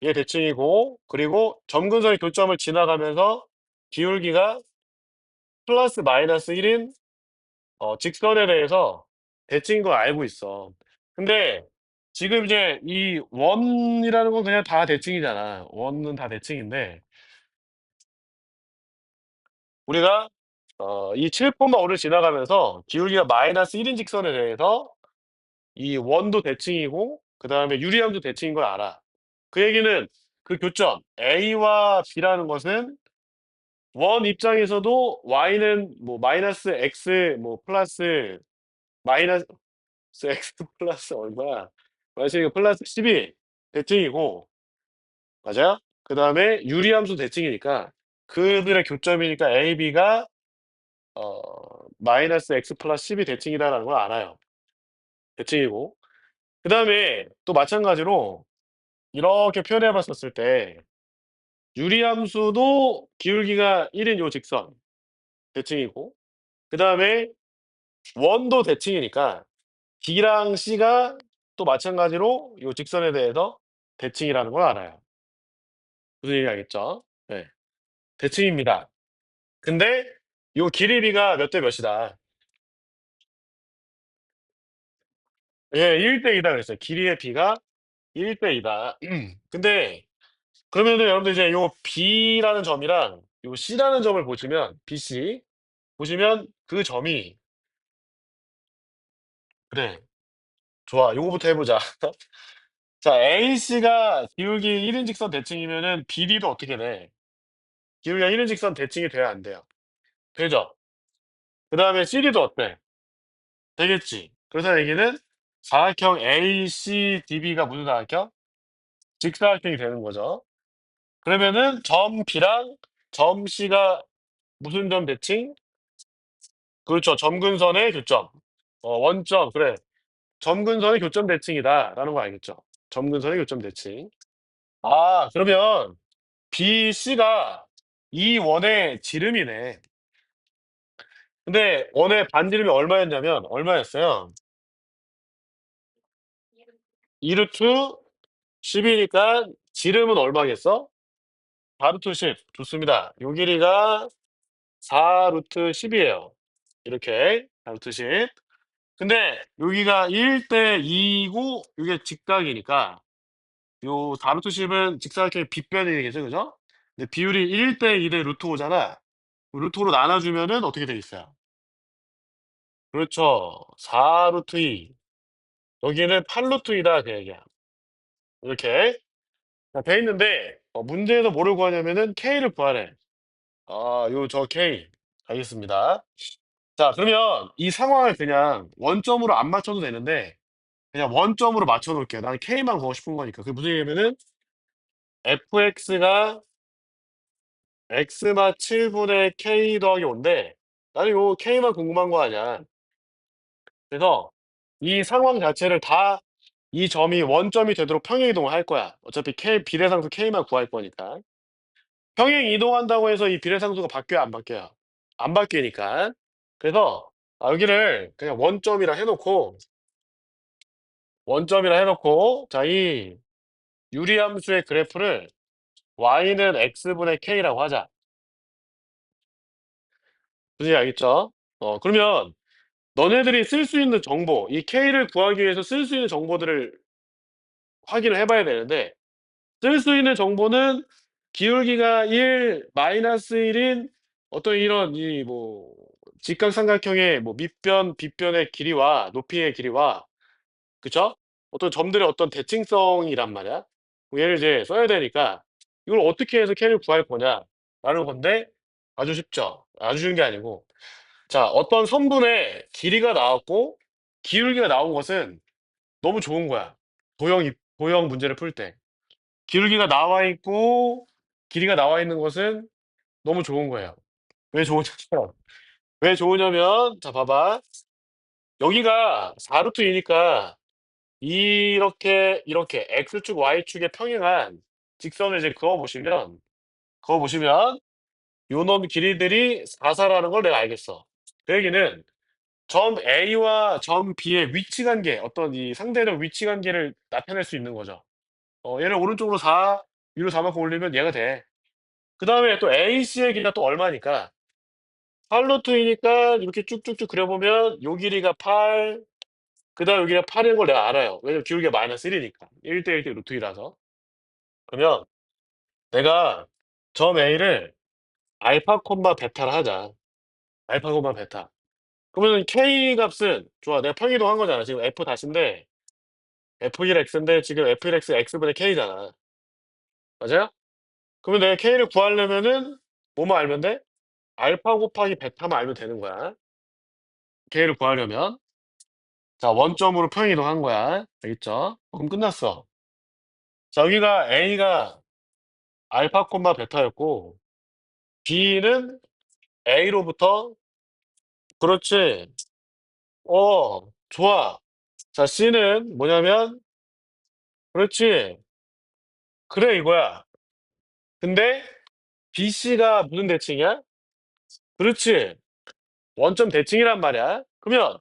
이게 대칭이고 그리고 점근선의 교점을 지나가면서 기울기가 플러스 마이너스 1인 직선에 대해서 대칭인 걸 알고 있어. 근데 지금 이제 이 원이라는 건 그냥 다 대칭이잖아. 원은 다 대칭인데 우리가 이 7,5를 지나가면서 기울기가 마이너스 1인 직선에 대해서 이 원도 대칭이고 그다음에 유리함도 대칭인 걸 알아. 그 얘기는 그 교점 A와 B라는 것은 원 입장에서도 y는 뭐 마이너스 x 뭐 플러스 마이너스 x 플러스 얼마야? 마이너스 플러스 12 대칭이고 맞아요? 그 다음에 유리함수 대칭이니까 그들의 교점이니까 a, b가 어 마이너스 x 플러스 12 대칭이다라는 걸 알아요. 대칭이고 그 다음에 또 마찬가지로 이렇게 표현해 봤었을 때 유리함수도 기울기가 1인 요 직선 대칭이고 그 다음에 원도 대칭이니까 B랑 C가 또 마찬가지로 이 직선에 대해서 대칭이라는 걸 알아요. 무슨 얘기인지 알겠죠? 네. 대칭입니다. 근데 요 길이 B가 몇 대 몇이다. 예, 1대 2다 그랬어요. 길이의 B가 1대 2다. 근데 그러면은 여러분들 이제 요 B라는 점이랑 요 C라는 점을 보시면 BC 보시면 그 점이 그래. 좋아. 요거부터 해보자. 자, AC가 기울기 1인 직선 대칭이면은 BD도 어떻게 돼? 기울기가 1인 직선 대칭이 돼야 안 돼요? 되죠? 그 다음에 CD도 어때? 되겠지. 그래서 여기는 사각형 ACDB가 무슨 사각형? 직사각형이 되는 거죠. 그러면은 점 B랑 점 C가 무슨 점 대칭? 그렇죠. 점근선의 교점. 원점. 그래. 점근선의 교점 대칭이다라는 거 알겠죠? 점근선의 교점 대칭. 아, 그러면 BC가 이 원의 지름이네. 근데 원의 반지름이 얼마였냐면 얼마였어요? 2루트 10이니까 지름은 얼마겠어? 4루트 10. 좋습니다. 요 길이가 4루트 10이에요. 이렇게 4루트 10. 근데 여기가 1대 2고 이게 직각이니까 요 4루트 10은 직사각형의 빗변이겠죠, 그죠? 근데 비율이 1대 2대 루트 5잖아. 루트로 나눠주면은 어떻게 돼 있어요? 그렇죠. 4루트 2. 여기는 8루트 2다 그 얘기야. 이렇게 자, 돼 있는데 문제에서 뭐를 구하냐면은 K를 구하래. 아, 요 저 K. 알겠습니다. 자, 그러면 이 상황을 그냥 원점으로 안 맞춰도 되는데 그냥 원점으로 맞춰 놓을게요. 나는 K만 구하고 싶은 거니까. 그게 무슨 얘기냐면은 fx가 x마 7분의 k 더하기 5인데 나는 요 K만 궁금한 거 아니야. 그래서 이 상황 자체를 다 이 점이 원점이 되도록 평행 이동을 할 거야. 어차피 K 비례상수 K만 구할 거니까. 평행 이동한다고 해서 이 비례상수가 바뀌어요, 안 바뀌어요? 안 바뀌니까. 그래서 여기를 그냥 원점이라 해놓고 자, 이 유리함수의 그래프를 y는 x분의 k라고 하자. 무슨 알겠죠? 그러면 너네들이 쓸 수 있는 정보, 이 k를 구하기 위해서 쓸 수 있는 정보들을 확인을 해봐야 되는데 쓸 수 있는 정보는 기울기가 1, 마이너스 1인 어떤 이런 이 뭐 직각삼각형의 뭐 밑변, 빗변의 길이와 높이의 길이와 그쵸? 어떤 점들의 어떤 대칭성이란 말이야. 뭐 얘를 이제 써야 되니까 이걸 어떻게 해서 K를 구할 거냐라는 건데 아주 쉽죠. 아주 쉬운 게 아니고 자, 어떤 선분의 길이가 나왔고 기울기가 나온 것은 너무 좋은 거야. 도형 문제를 풀 때. 기울기가 나와 있고 길이가 나와 있는 것은 너무 좋은 거예요. 왜 좋으냐면 왜 좋으냐면 자 봐봐. 여기가 4루트 2니까 이렇게 x축 y축에 평행한 직선을 이제 그어 보시면 요놈 길이들이 4사라는 걸 내가 알겠어. 그 얘기는 점 A와 점 B의 위치 관계, 어떤 이 상대적 위치 관계를 나타낼 수 있는 거죠. 얘를 오른쪽으로 4, 위로 4만큼 올리면 얘가 돼. 그 다음에 또 AC의 길이가 또 얼마니까 8루트이니까 이렇게 쭉쭉쭉 그려보면 요 길이가 8, 그 다음 여기가 8인 걸 내가 알아요. 왜냐면 기울기가 마이너스 1이니까. 1대 1대 루트 2라서. 그러면 내가 점 A를 알파 콤마 베타를 하자. 알파 콤마 베타. 그러면 K 값은 좋아. 내가 평이동 한 거잖아. 지금 F 다시인데 F1X인데 지금 F1X X분의 K잖아. 맞아요? 그러면 내가 K를 구하려면은 뭐만 알면 돼? 알파 곱하기 베타만 알면 되는 거야. K를 구하려면. 자, 원점으로 평이동 한 거야. 알겠죠? 그럼 끝났어. 자, 여기가 A가 알파 콤마 베타였고 B는 A로부터 그렇지. 좋아. 자, C는 뭐냐면 그렇지. 그래 이거야. 근데 BC가 무슨 대칭이야? 그렇지. 원점 대칭이란 말이야. 그러면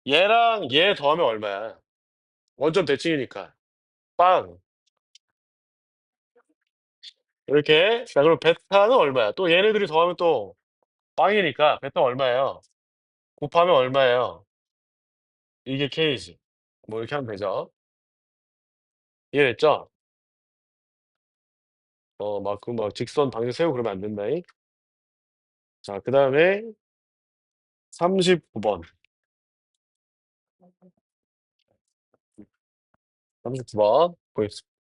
얘랑 얘 더하면 얼마야? 원점 대칭이니까. 빵. 이렇게. 자, 그럼 베타는 얼마야? 또 얘네들이 더하면 또 빵이니까 베타 얼마예요? 곱하면 얼마예요? 이게 K지. 뭐 이렇게 하면 되죠. 이해됐죠? 막 직선 방정 세우고 그러면 안 된다잉. 자, 그 다음에 39번. 39번. 보겠습니다.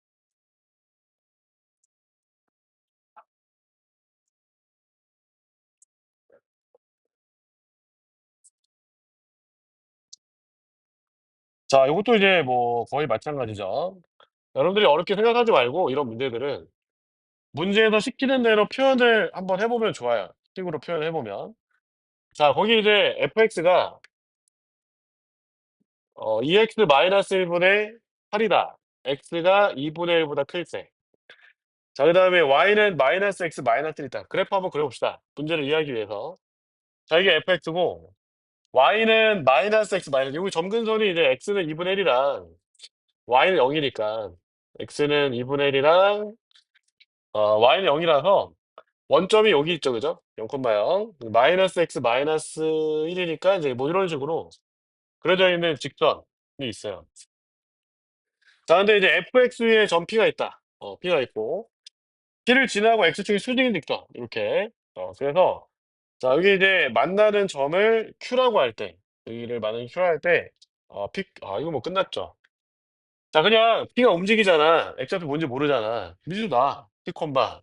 자, 이것도 이제 뭐 거의 마찬가지죠. 여러분들이 어렵게 생각하지 말고 이런 문제들은 문제에서 시키는 대로 표현을 한번 해보면 좋아요. 식으로 표현해보면. 자, 거기 이제 fx가 2x-1분의 8이다. x가 2분의 1보다 클 때. 자, 그 다음에 y는 마이너스 x 마이너스 1이다. 그래프 한번 그려봅시다. 문제를 이해하기 위해서. 자, 이게 fx고 y는 마이너스 x 마이너스 여기 점근선이 이제 x는 2분의 1이랑 y는 0이니까 x는 2분의 1이랑 y는 0이라서 원점이 여기 있죠, 그죠? 0,0 마이너스 x 마이너스 1이니까 이제 뭐 이런 식으로 그려져 있는 직선이 있어요. 자, 근데 이제 fx에 점 p가 있다. p가 있고 p를 지나고 x축이 수직인 직선 이렇게. 그래서 자, 여기 이제 만나는 점을 q라고 할 때, 여기를 만나는 q라 할 때, 이거 뭐 끝났죠. 자, 그냥 p가 움직이잖아. x좌표 뭔지 모르잖아. 미주다. p 콤마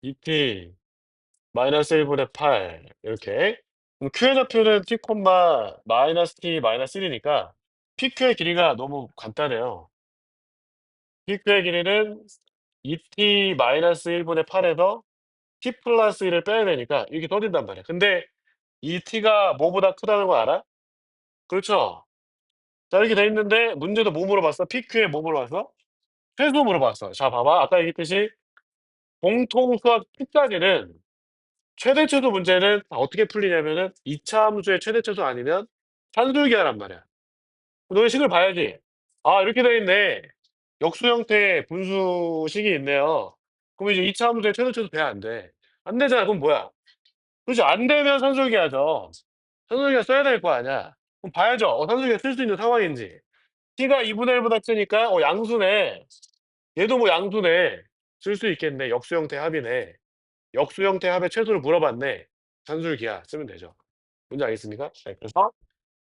2t 마이너스 1분의 8 이렇게. 그럼 q의 좌표는 t 콤마 마이너스 t 마이너스 1이니까 pq의 길이가 너무 간단해요. pq의 길이는 2t 마이너스 1분의 8에서 t 플러스 1을 빼야 되니까 이렇게 떠진단 말이야. 근데 이 t가 뭐보다 크다는 거 알아? 그렇죠. 자, 이렇게 돼 있는데 문제도 뭐 물어봤어? PQ에 뭐 물어봤어? 최소 물어봤어. 자, 봐봐. 아까 얘기했듯이 공통 수학 P까지는 최대 최소 문제는 어떻게 풀리냐면은 2차 함수의 최대 최소 아니면 산술기하란 말이야. 너희 식을 봐야지. 아, 이렇게 돼 있네. 역수 형태의 분수식이 있네요. 그럼 이제 2차 함수의 최대 최소 돼야 안 돼. 안 되잖아. 그럼 뭐야? 그렇지. 안 되면 산술기하죠. 산술기하 써야 될 거 아니야. 그럼 봐야죠. 산술기하 쓸 수 있는 상황인지. t가 2분의 1보다 크니까 양수네. 얘도 뭐 양수네. 쓸 수 있겠네. 역수 형태 합이네. 역수 형태 합의 최소를 물어봤네. 산술기하 쓰면 되죠. 뭔지 알겠습니까? 네, 그래서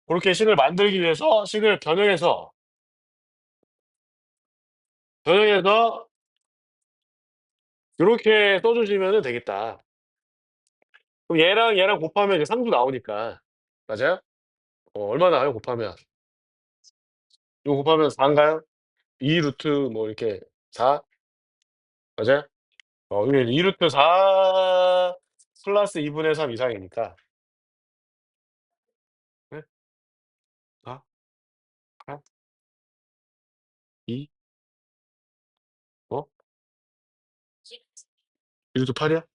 그렇게 식을 만들기 위해서 식을 변형해서 이렇게 써주시면 되겠다. 그럼 얘랑 얘랑 곱하면 이제 상수 나오니까. 맞아요? 얼마 나와요? 곱하면. 이거 곱하면 4인가요? 2 루트 뭐 이렇게 4? 맞아요? 이게 2 루트 4 플러스 2분의 3 이상이니까. 네? 4, 8, 2, 어? 2 루트 8이야?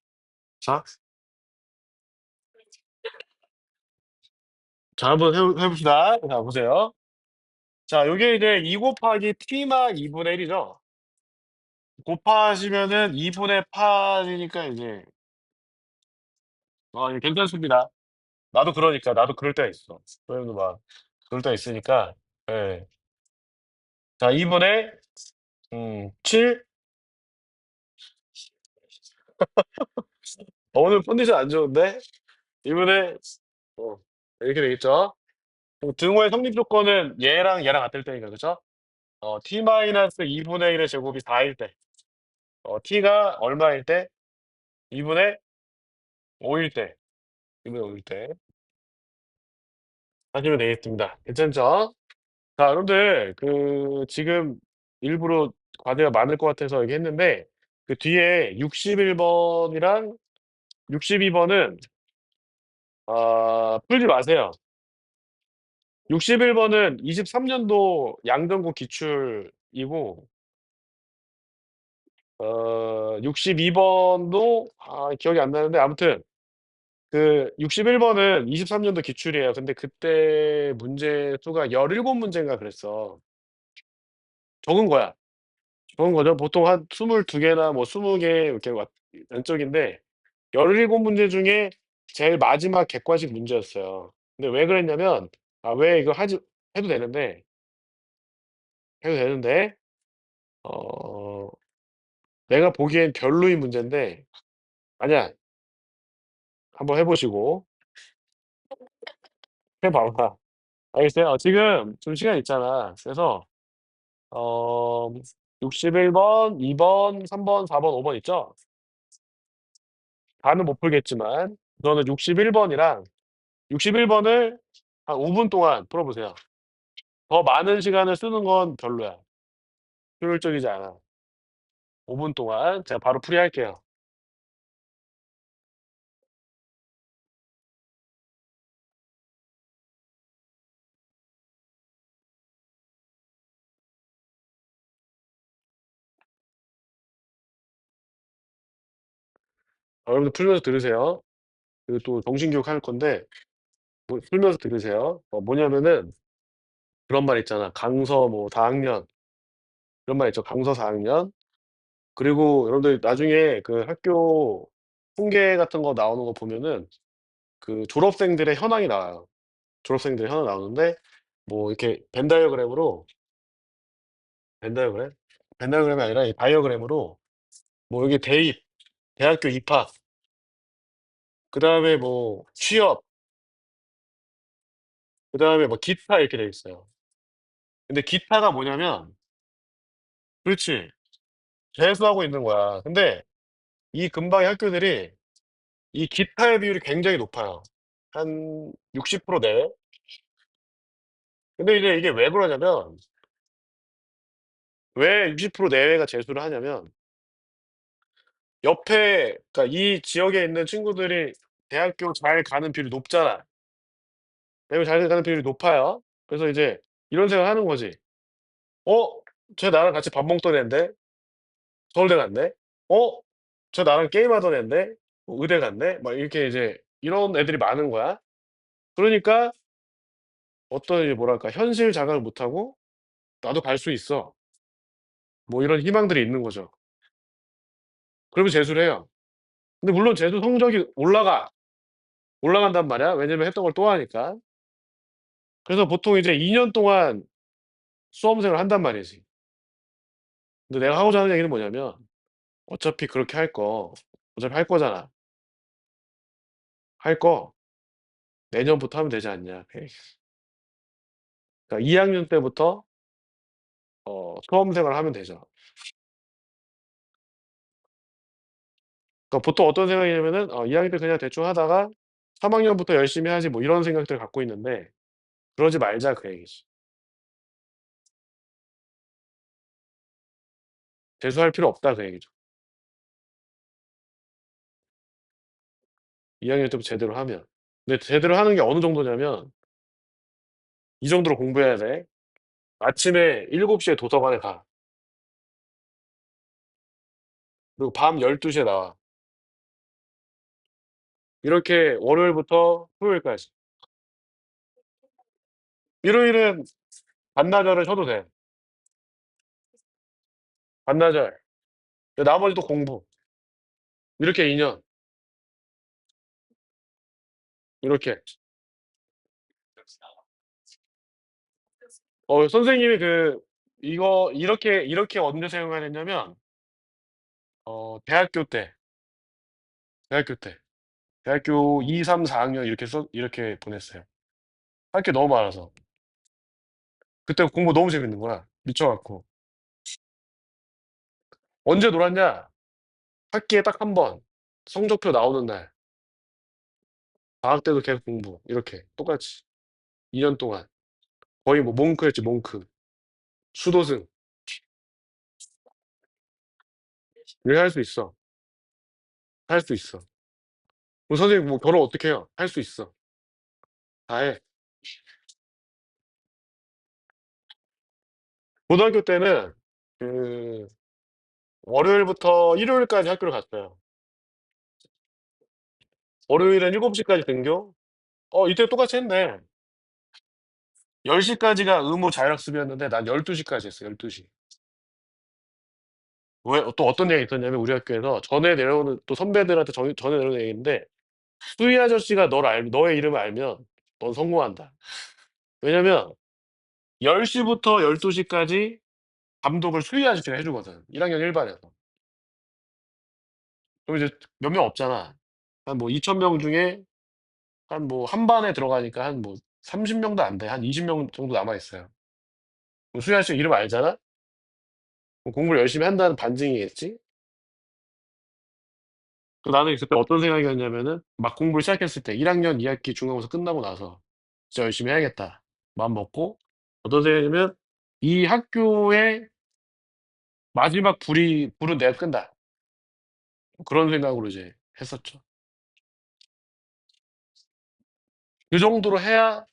4? 자, 한번 해봅시다. 자, 보세요. 자, 요게 이제 2 곱하기 t막 2분의 1이죠? 곱하시면은 2분의 8이니까 이제, 이거 괜찮습니다. 나도 그러니까, 나도 그럴 때가 있어. 선생님도 막, 그럴 때가 있으니까, 예. 자, 2분의, 7. 오늘 컨디션 안 좋은데? 2분의, 어, 이렇게 되겠죠? 그럼 등호의 성립 조건은 얘랑 얘랑 같을 때니까, 그죠? t-2분의 1의 제곱이 4일 때. t가 얼마일 때? 2분의 5일 때. 2분의 5일 때. 하시면 되겠습니다. 괜찮죠? 자, 여러분들, 지금 일부러 과제가 많을 것 같아서 얘기했는데, 그 뒤에 61번이랑 62번은, 풀지 마세요. 61번은 23년도 양전국 기출이고, 62번도, 기억이 안 나는데, 아무튼, 61번은 23년도 기출이에요. 근데 그때 문제 수가 17문제인가 그랬어. 적은 거야. 적은 거죠. 보통 한 22개나 뭐 20개 이렇게 왼쪽인데 17문제 중에 제일 마지막 객관식 문제였어요. 근데 왜 그랬냐면, 왜 이거 해도 되는데, 해도 되는데, 어, 내가 보기엔 별로인 문제인데, 아니야. 한번 해보시고, 해봐봐. 알겠어요? 지금 좀 시간 있잖아. 그래서, 어, 61번, 2번, 3번, 4번, 5번 있죠? 다는 못 풀겠지만, 저는 61번이랑 61번을 한 5분 동안 풀어보세요. 더 많은 시간을 쓰는 건 별로야. 효율적이지 않아. 5분 동안 제가 바로 풀이할게요. 여러분들 풀면서 들으세요. 그리고 또 정신교육 할 건데 뭐 풀면서 들으세요. 뭐냐면은 그런 말 있잖아. 강서 뭐 4 학년 이런 말 있죠. 강서 4 학년. 그리고 여러분들 나중에 그 학교 통계 같은 거 나오는 거 보면은 그 졸업생들의 현황이 나와요. 졸업생들의 현황 나오는데 뭐 이렇게 벤 다이어그램으로 벤 다이어그램? 벤 다이어그램이 아니라 이 다이어그램으로 뭐 여기 대입, 대학교 입학, 그다음에 뭐 취업, 그다음에 뭐 기타 이렇게 돼 있어요. 근데 기타가 뭐냐면 그렇지. 재수하고 있는 거야. 근데 이 근방의 학교들이 이 기타의 비율이 굉장히 높아요. 한 60% 내외? 근데 이제 이게 왜 그러냐면 왜 60% 내외가 재수를 하냐면 옆에 그러니까 이 지역에 있는 친구들이 대학교 잘 가는 비율이 높잖아. 대학교 잘 가는 비율이 높아요. 그래서 이제 이런 생각을 하는 거지. '어 쟤 나랑 같이 밥 먹던 앤데 서울대 갔네. 어 쟤 나랑 게임하던 앤데 의대 갔네.' 막 이렇게 이제 이런 애들이 많은 거야. 그러니까 어떤 이제 뭐랄까 현실 자각을 못 하고 '나도 갈 수 있어.' 뭐 이런 희망들이 있는 거죠. 그러면 재수를 해요. 근데 물론 재수 성적이 올라가. 올라간단 말이야. 왜냐면 했던 걸 또 하니까. 그래서 보통 이제 2년 동안 수험생을 한단 말이지. 근데 내가 하고자 하는 얘기는 뭐냐면 어차피 그렇게 할 거 어차피 할 거잖아. 할 거 내년부터 하면 되지 않냐. 그러니까 2 학년 때부터 수험생활을 하면 되죠. 그러니까 보통 어떤 생각이냐면은 '이 학년 때 그냥 대충 하다가 3 학년부터 열심히 하지.' 뭐 이런 생각들을 갖고 있는데 그러지 말자 그 얘기지. 재수할 필요 없다 그 얘기죠. 2 학년 때부터 제대로 하면. 근데 제대로 하는 게 어느 정도냐면 이 정도로 공부해야 돼. 아침에 7 시에 도서관에 가. 그리고 밤 12 시에 나와. 이렇게 월요일부터 토요일까지. 일요일은 반나절을 쉬어도 돼. 반나절. 나머지 또 공부. 이렇게 2 년. 이렇게. 선생님이 이거 이렇게 언제 생각을 했냐면 대학교 때, 대학교 때. 대학교 2, 3, 4 학년 이렇게 보냈어요. 할 게 너무 많아서. 그때 공부 너무 재밌는 거야. 미쳐 갖고. 언제 놀았냐? 학기에 딱 한 번. 성적표 나오는 날. 방학 때도 계속 공부. 이렇게 똑같이 2년 동안. 거의 뭐 몽크였지 몽크. 수도승. 이렇게 할 수 있어. 할 수 있어. 그럼 선생님 뭐 결혼 어떻게 해요? 할 수 있어. 다 해. 고등학교 때는 그 월요일부터 일요일까지 학교를 갔어요. 월요일은 7 시까지 등교. 이때 똑같이 했네. 10 시까지가 의무 자율학습이었는데 난 12 시까지 했어, 12 시. 왜 또 어떤 얘기가 있었냐면 우리 학교에서 전에 내려오는 또 선배들한테 전해 내려오는 얘기인데 "수희 아저씨가 너의 이름을 알면 넌 성공한다." 왜냐면 10 시부터 12 시까지 감독을 수희 아저씨가 해 주거든, 1 학년 1 반에서. 그럼 이제 몇 명 없잖아. 한 뭐 2,000명 중에 한 뭐 한 반에 들어가니까 한 뭐 30 명도 안 돼. 한 20명 정도 남아 있어요. 그럼 수희 아저씨 이름 알잖아? 그럼 공부를 열심히 한다는 반증이겠지? 나는 그때 어떤 생각이었냐면은 막 공부를 시작했을 때 1 학년 2 학기 중간고사 끝나고 나서 '진짜 열심히 해야겠다.' 마음 먹고 어떤 생각이냐면 이 학교의 마지막 불은 내가 끈다. 그런 생각으로 이제 했었죠. 그 정도로 해야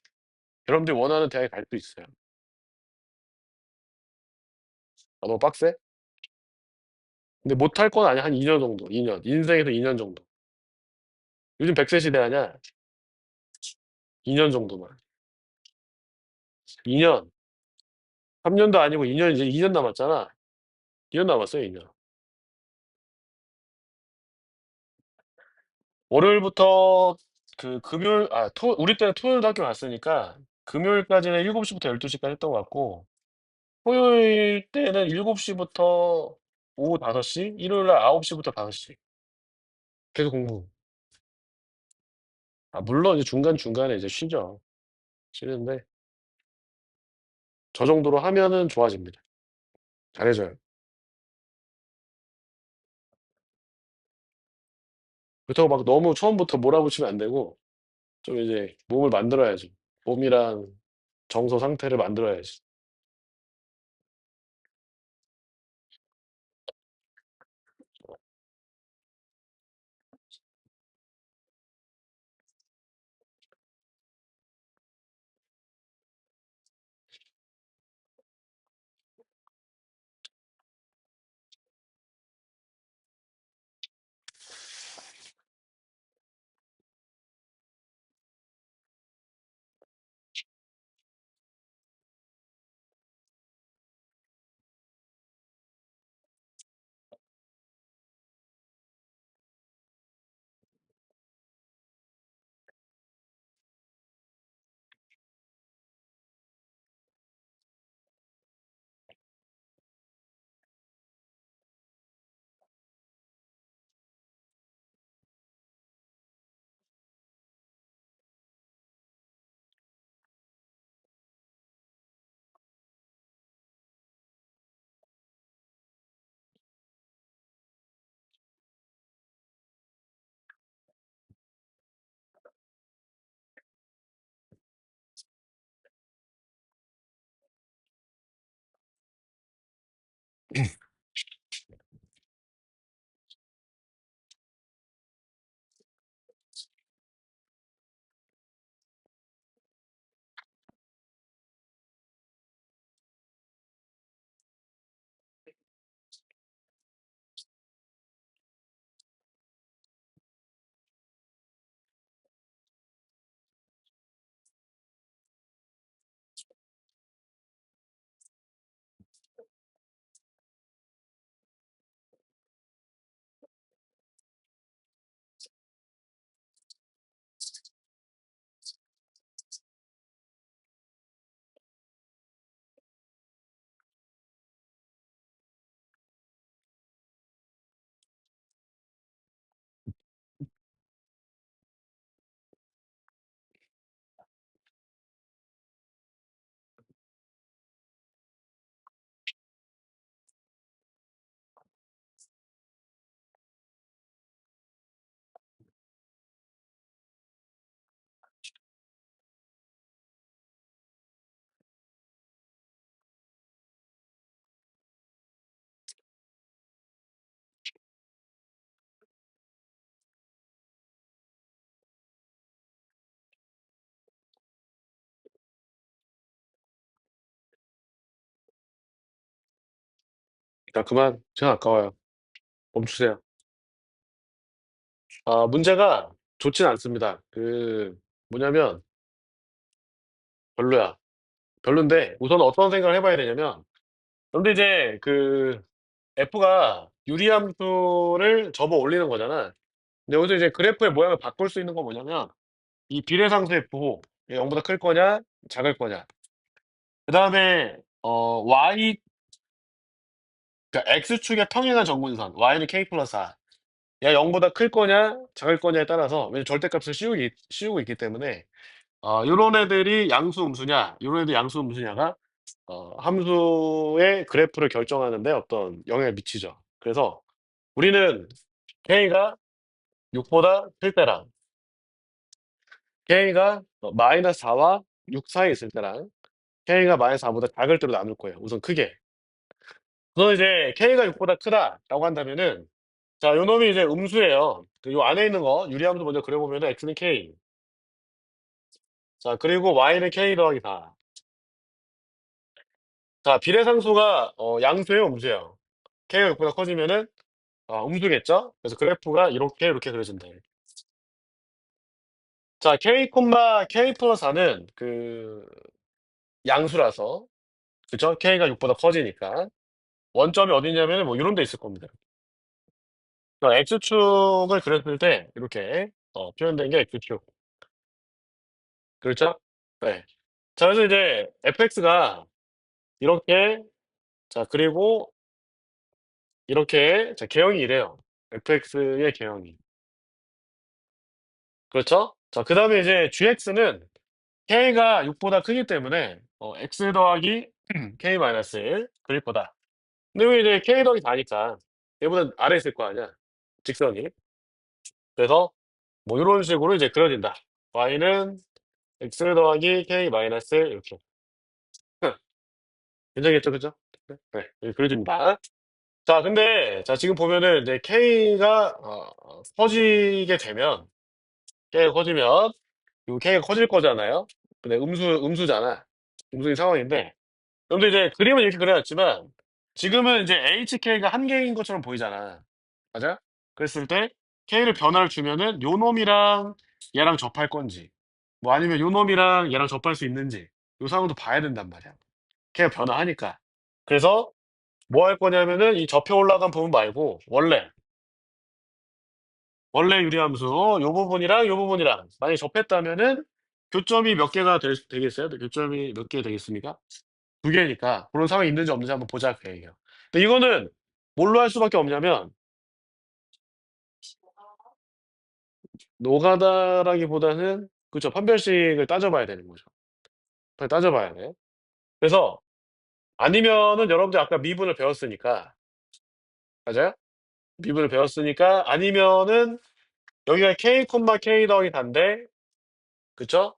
여러분들이 원하는 대학에 갈 수 있어요. 아, 너무 빡세? 근데 못할 건 아니야. 한 2년 정도. 2년. 인생에서 2년 정도. 요즘 100세 시대 아니야. 2년 정도만. 2년. 3년도 아니고 2년, 이제 2년 남았잖아. 2년 남았어요, 2년. 월요일부터 우리 때는 토요일도 학교 갔으니까 금요일까지는 7시부터 12시까지 했던 것 같고, 토요일 때는 7시부터 오후 5시, 일요일 날 9시부터 5시. 계속 공부. 아, 물론 이제 중간중간에 이제 쉬죠. 쉬는데, 저 정도로 하면은 좋아집니다. 잘해줘요. 그렇다고 막 너무 처음부터 몰아붙이면 안 되고, 좀 이제 몸을 만들어야죠. 몸이랑 정서 상태를 만들어야지. 자, 그만. 시간 아까워요. 멈추세요. 아, 문제가 좋진 않습니다. 뭐냐면, 별로야. 별론데, 우선 어떤 생각을 해봐야 되냐면, 근데 이제 F가 유리함수를 접어 올리는 거잖아. 근데 여기서 이제 그래프의 모양을 바꿀 수 있는 건 뭐냐면, 이 비례상수 F호, 0보다 클 거냐, 작을 거냐. 그 다음에, 그러니까 X축의 평행한 정근선, Y는 K 플러스 R. 얘가 0보다 클 거냐, 작을 거냐에 따라서, 왜냐면 절대값을 씌우고 있기 때문에, 요런 애들이 양수 음수냐, 요런 애들 양수 음수냐가, 함수의 그래프를 결정하는데 어떤 영향을 미치죠. 그래서 우리는 K가 6보다 클 때랑, K가 마이너스 4와 6 사이에 있을 때랑, K가 마이너스 4보다 작을 대로 나눌 거예요. 우선 크게. 그래서 이제 K가 6보다 크다라고 한다면은 자, 요 놈이 이제 음수예요. 요 안에 있는 거 유리함수 먼저 그려보면은 X는 K. 자, 그리고 Y는 K 더하기 4. 자, 비례상수가 양수예요, 음수예요? K가 6보다 커지면은 음수겠죠? 그래서 그래프가 이렇게 그려진다. 자, K 플러스 4는 그 양수라서 그쵸? K가 6보다 커지니까 원점이 어디냐면은 뭐 이런 데 있을 겁니다. 그러니까 X축을 그렸을 때 이렇게 표현된 게 X축. 그렇죠? 네. 자, 그래서 이제 fx가 이렇게 자, 그리고 이렇게 자, 개형이 이래요. fx의 개형이. 그렇죠? 자, 그다음에 이제 gx는 k가 6보다 크기 때문에 x 더하기 k 마이너스 1 그릴 거다. 근데 왜 이제 k 더하기 4니까 얘보다 아래 있을 거 아니야. 직선이. 그래서 뭐 이런 식으로 이제 그려진다. y는 x 더하기 k 마이너스 1 이렇게. 괜찮겠죠, 그죠? 네, 이렇게 그려집니다. 자, 근데 자 지금 보면은 이제 K가 커지게 되면 K가 커지면 요 K가 커질 거잖아요. 근데 음수잖아. 음수인 상황인데 그런데 이제 그림은 이렇게 그려놨지만 지금은 이제 HK가 한 개인 것처럼 보이잖아. 맞아? 그랬을 때 K를 변화를 주면은 요 놈이랑 얘랑 접할 건지 뭐 아니면 요 놈이랑 얘랑 접할 수 있는지 요 상황도 봐야 된단 말이야. K가 변화하니까. 그래서 뭐 할 거냐면은 이 접혀 올라간 부분 말고 원래 유리함수 요 부분이랑 요 부분이랑 만약에 접했다면은 교점이 몇 개가 되겠어요? 교점이 몇 개 되겠습니까? 두 개니까 그런 상황이 있는지 없는지 한번 보자 그 얘기예요. 근데 이거는 뭘로 할 수밖에 없냐면 노가다라기보다는 그쵸 판별식을 따져봐야 되는 거죠. 따져봐야 돼. 그래서 아니면은 여러분들 아까 미분을 배웠으니까 맞아요? 미분을 배웠으니까 아니면은 여기가 k, k 더하기 단데 그쵸?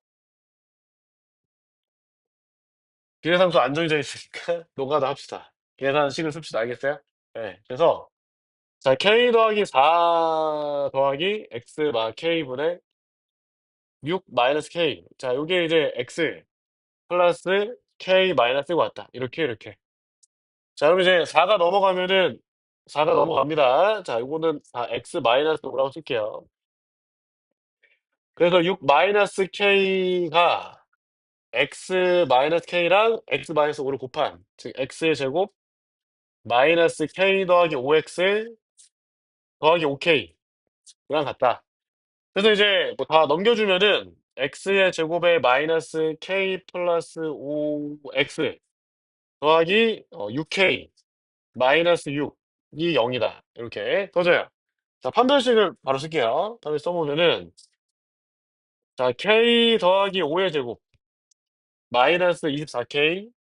비례상수 안 정해져 있으니까 노가다 합시다. 계산식을 씁시다. 알겠어요? 네. 그래서 자 k 더하기 4 더하기 x 마 k분의 6 마이너스 k. 자 요게 이제 x 플러스 k 마이너스가 왔다. 이렇게. 자 그럼 이제 4가 넘어가면은 4가 넘어갑니다. 자 요거는 x 마이너스 5라고 쓸게요. 그래서 6 마이너스 k가 x 마이너스 k랑 x 마이너스 5를 곱한 즉 x의 제곱 마이너스 k 더하기 5x 더하기 5k랑 같다. 그래서 이제 뭐 다 넘겨주면은 x의 제곱에 마이너스 k 플러스 5x 더하기 6k 마이너스 6이 0이다. 이렇게 써져요. 자, 판별식을 바로 쓸게요. 다음에 써보면은 자, k 더하기 5의 제곱 마이너스 24k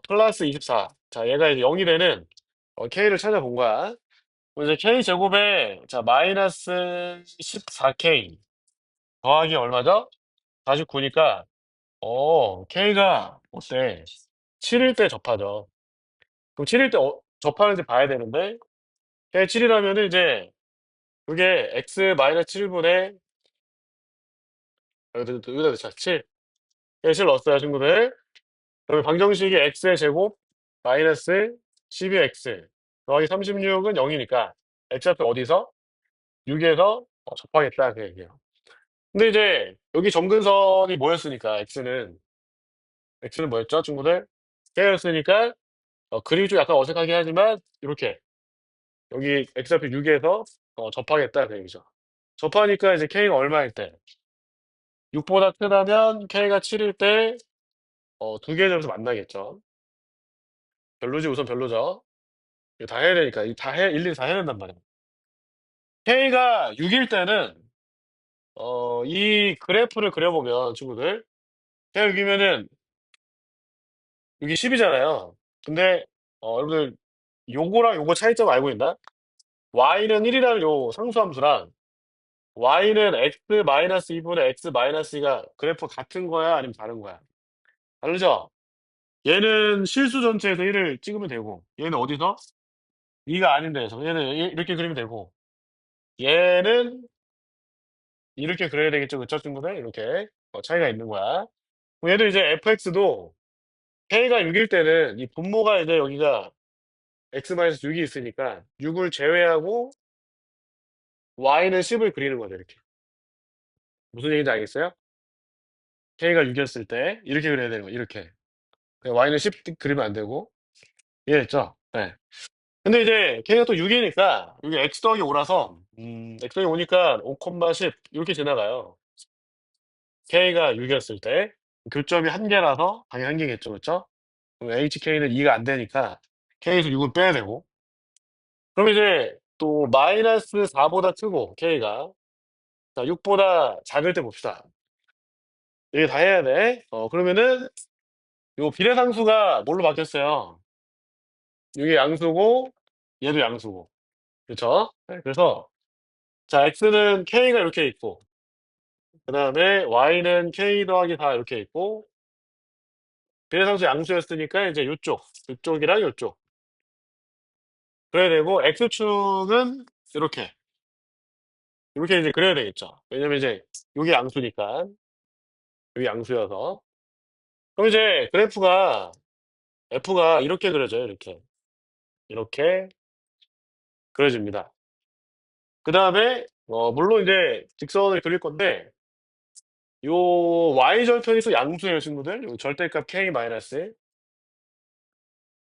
플러스 24. 자, 얘가 이제 0이 되는 k를 찾아본 거야. 그럼 이제 k 제곱에 자 마이너스 14k 더하기 얼마죠? 49니까 k가 어때? 7일 때 접하죠. 그럼 7일 때 접하는지 봐야 되는데 k 7이라면은 이제 그게 x 마이너스 7분의 여기다 넣자 7. k 7 넣었어요 친구들. 그러면 방정식이 x의 제곱 마이너스 12x 더하기 36은 0이니까 x 앞에 어디서? 6에서 접하겠다 그 얘기예요. 근데 이제 여기 점근선이 뭐였으니까 x는 뭐였죠 친구들? k였으니까 그림이 좀 약간 어색하긴 하지만 이렇게 여기 x좌표 6에서 접하겠다 그 얘기죠. 접하니까 이제 k가 얼마일 때? 6보다 크다면 k가 7일 때 두 개의 점에서 만나겠죠. 별로지 우선 별로죠. 이거 다 해야 되니까 이거 일일이 다 해야 된단 말이야. k가 6일 때는 이 그래프를 그려보면 친구들 k가 6이면은 여기 10이잖아요. 근데 여러분들 요거랑 요거 차이점 알고 있나? y는 1이라는 요 상수함수랑 y는 x 마이너스 2분의 x 마이너스 2가 그래프 같은 거야? 아니면 다른 거야? 다르죠? 얘는 실수 전체에서 1을 찍으면 되고, 얘는 어디서? 2가 아닌 데에서. 얘는 이렇게 그리면 되고, 얘는 이렇게 그려야 되겠죠, 그쵸, 친구들? 이렇게. 차이가 있는 거야. 얘도 이제 fx도 k가 6일 때는 이 분모가 이제 여기가 x-6이 있으니까 6을 제외하고 y는 10을 그리는 거죠, 이렇게. 무슨 얘기인지 알겠어요? k가 6이었을 때 이렇게 그려야 되는 거예요, 이렇게. y는 10 그리면 안 되고. 이해했죠? 네. 근데 이제 k가 또 6이니까 여기 x 더하기 5라서 x 더하기 5니까 5, 10 이렇게 지나가요. k가 6이었을 때 교점이 한 개라서 당연히 한 개겠죠, 그렇죠? 그럼 HK는 2가 안 되니까 K에서 6은 빼야 되고. 그럼 이제 또 마이너스 4보다 크고 K가 자, 6보다 작을 때 봅시다. 이게 다 해야 돼. 그러면은 요 비례상수가 뭘로 바뀌었어요? 이게 양수고 얘도 양수고. 그렇죠? 네, 그래서 자, X는 K가 이렇게 있고 그다음에 Y는 K 더하기 4 이렇게 있고 비례상수 양수였으니까 이제 요쪽이랑 요쪽 그래야 되고 X축은 이렇게 이제 그려야 되겠죠. 왜냐면 이제 요게 양수니까 여기 양수여서 그럼 이제 그래프가 F가 이렇게 그려져요. 이렇게 그려집니다. 그 다음에 물론 이제 직선을 그릴 건데 요 y절편이 또 양수예요, 친구들. 요 절대값 k 마이너스.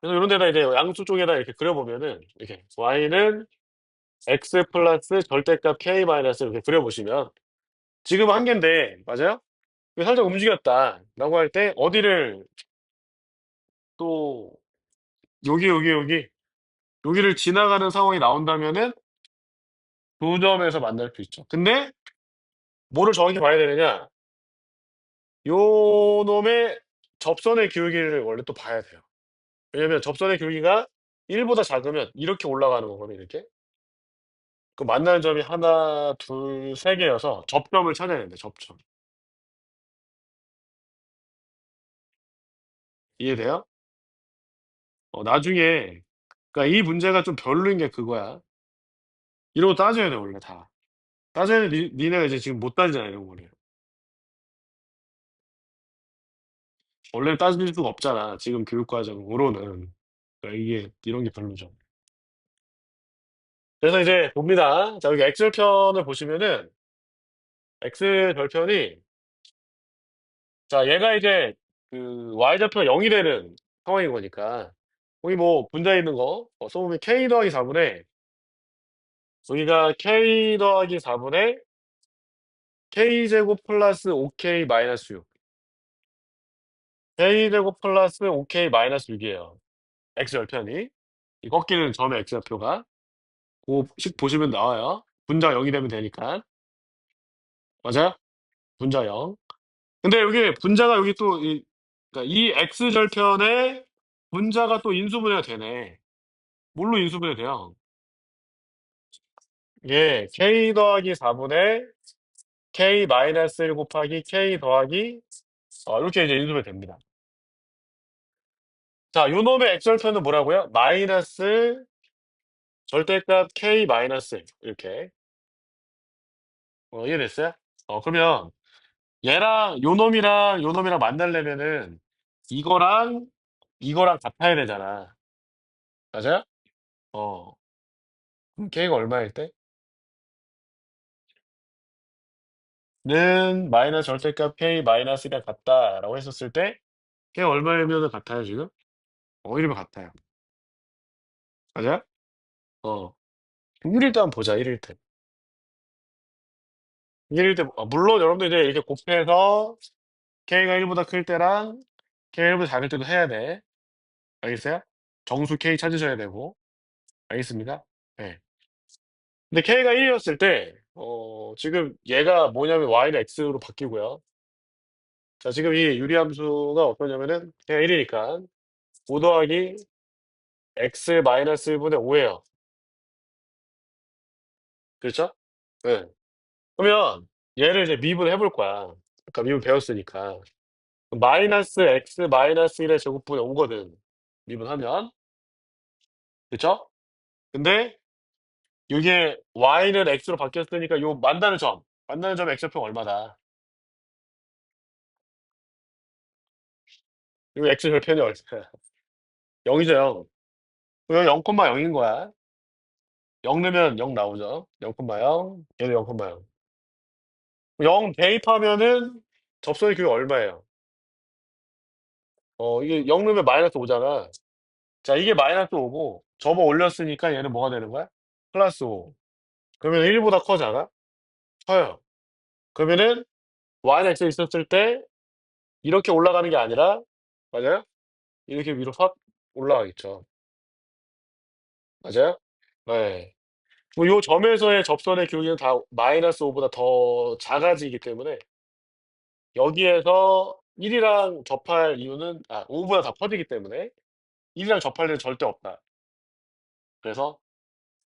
그래서 이런 데다 이제 양수 쪽에다 이렇게 그려보면은 이렇게 y는 x 플러스 절대값 k 마이너스 이렇게 그려보시면 지금 한 개인데 맞아요? 이거 살짝 움직였다라고 할 때 어디를 또 여기 여기를 지나가는 상황이 나온다면은 두 점에서 만날 수 있죠. 근데 뭐를 정확히 봐야 되느냐? 요 놈의 접선의 기울기를 원래 또 봐야 돼요. 왜냐면 접선의 기울기가 1보다 작으면 이렇게 올라가는 거거든요, 이렇게. 그 만나는 점이 하나, 둘, 세 개여서 접점을 찾아야 되는데, 접점. 이해돼요? 나중에, 그러니까 이 문제가 좀 별로인 게 그거야. 이런 거 따져야 돼, 원래 다. 따져야 돼, 니네가 이제 지금 못 따지잖아, 이런 거를. 원래는 따질 수가 없잖아, 지금 교육과정으로는. 그러니까 이게, 이런 게 별로죠. 그래서 이제 봅니다. 자, 여기 X절편을 보시면은, X절편이, 자, 얘가 이제, 그, Y절표가 0이 되는 상황인 거니까, 거기 뭐, 분자 있는 거, 써보면 K 더하기 4분의, 여기가 K 더하기 4분의 K제곱 플러스 5K 마이너스 6. K제곱 플러스 5K 마이너스 6이에요. X절편이. 이 꺾이는 점의 X좌표가. 그식 보시면 나와요. 분자 0이 되면 되니까. 맞아요? 분자 0. 근데 여기 분자가 여기 또 그러니까 이 x절편에 분자가 또 인수분해가 되네. 뭘로 인수분해 돼요? 예, k 더하기 4분의 k 마이너스 1 곱하기 k 더하기 이렇게 이제 인수분해 됩니다. 자, 요 놈의 x절편은 뭐라고요? 마이너스 절대값 k 마이너스 1 이렇게 이해됐어요? 그러면 얘랑 요 놈이랑 만나려면은 이거랑 이거랑 같아야 되잖아. 맞아요? 어. 그럼 k가 얼마일 때? 는 마이너스 절대값 k 마이너스랑 같다라고 했었을 때 k가 얼마이면 같아요 지금? 이러면 같아요. 맞아요? 어. 1일 때 한번 보자 1일 때. 1일 때 물론 여러분들 이제 이렇게 곱해서 k가 1보다 클 때랑 k가 1보다 작을 때도 해야 돼. 알겠어요? 정수 k 찾으셔야 되고. 알겠습니까? 네. 근데 k가 1이었을 때 지금 얘가 뭐냐면 y는 x로 바뀌고요. 자 지금 이 유리함수가 어떠냐면은 k가 1이니까 5 더하기 x 마이너스 1분의 5예요. 그렇죠? 네. 그러면 얘를 이제 미분 해볼 거야. 아까 미분 배웠으니까. 마이너스 x 마이너스 1의 제곱분의 5거든. 미분하면. 그쵸? 근데 이게 y는 x로 바뀌었으니까 요 만나는 점 x좌표 얼마다? 요 x좌표는 얼마? 0이죠, 0. 이거 0,0인 거야. 0 넣으면 0 나오죠. 0,0. 얘도 0,0. 0 대입하면은 접선의 규가 얼마예요? 이게 0 넣으면 마이너스 5잖아. 자, 이게 마이너스 5고 접어 올렸으니까 얘는 뭐가 되는 거야? 플러스 5. 그러면 1보다 커잖아? 커요. 그러면은 y는 x에 있었을 때 이렇게 올라가는 게 아니라 맞아요? 이렇게 위로 확 올라가겠죠. 맞아요? 네. 뭐요 점에서의 접선의 길이는 다 마이너스 5보다 더 작아지기 때문에 여기에서 1이랑 접할 이유는 5보다 더 커지기 때문에 1이랑 접할 일은 절대 없다. 그래서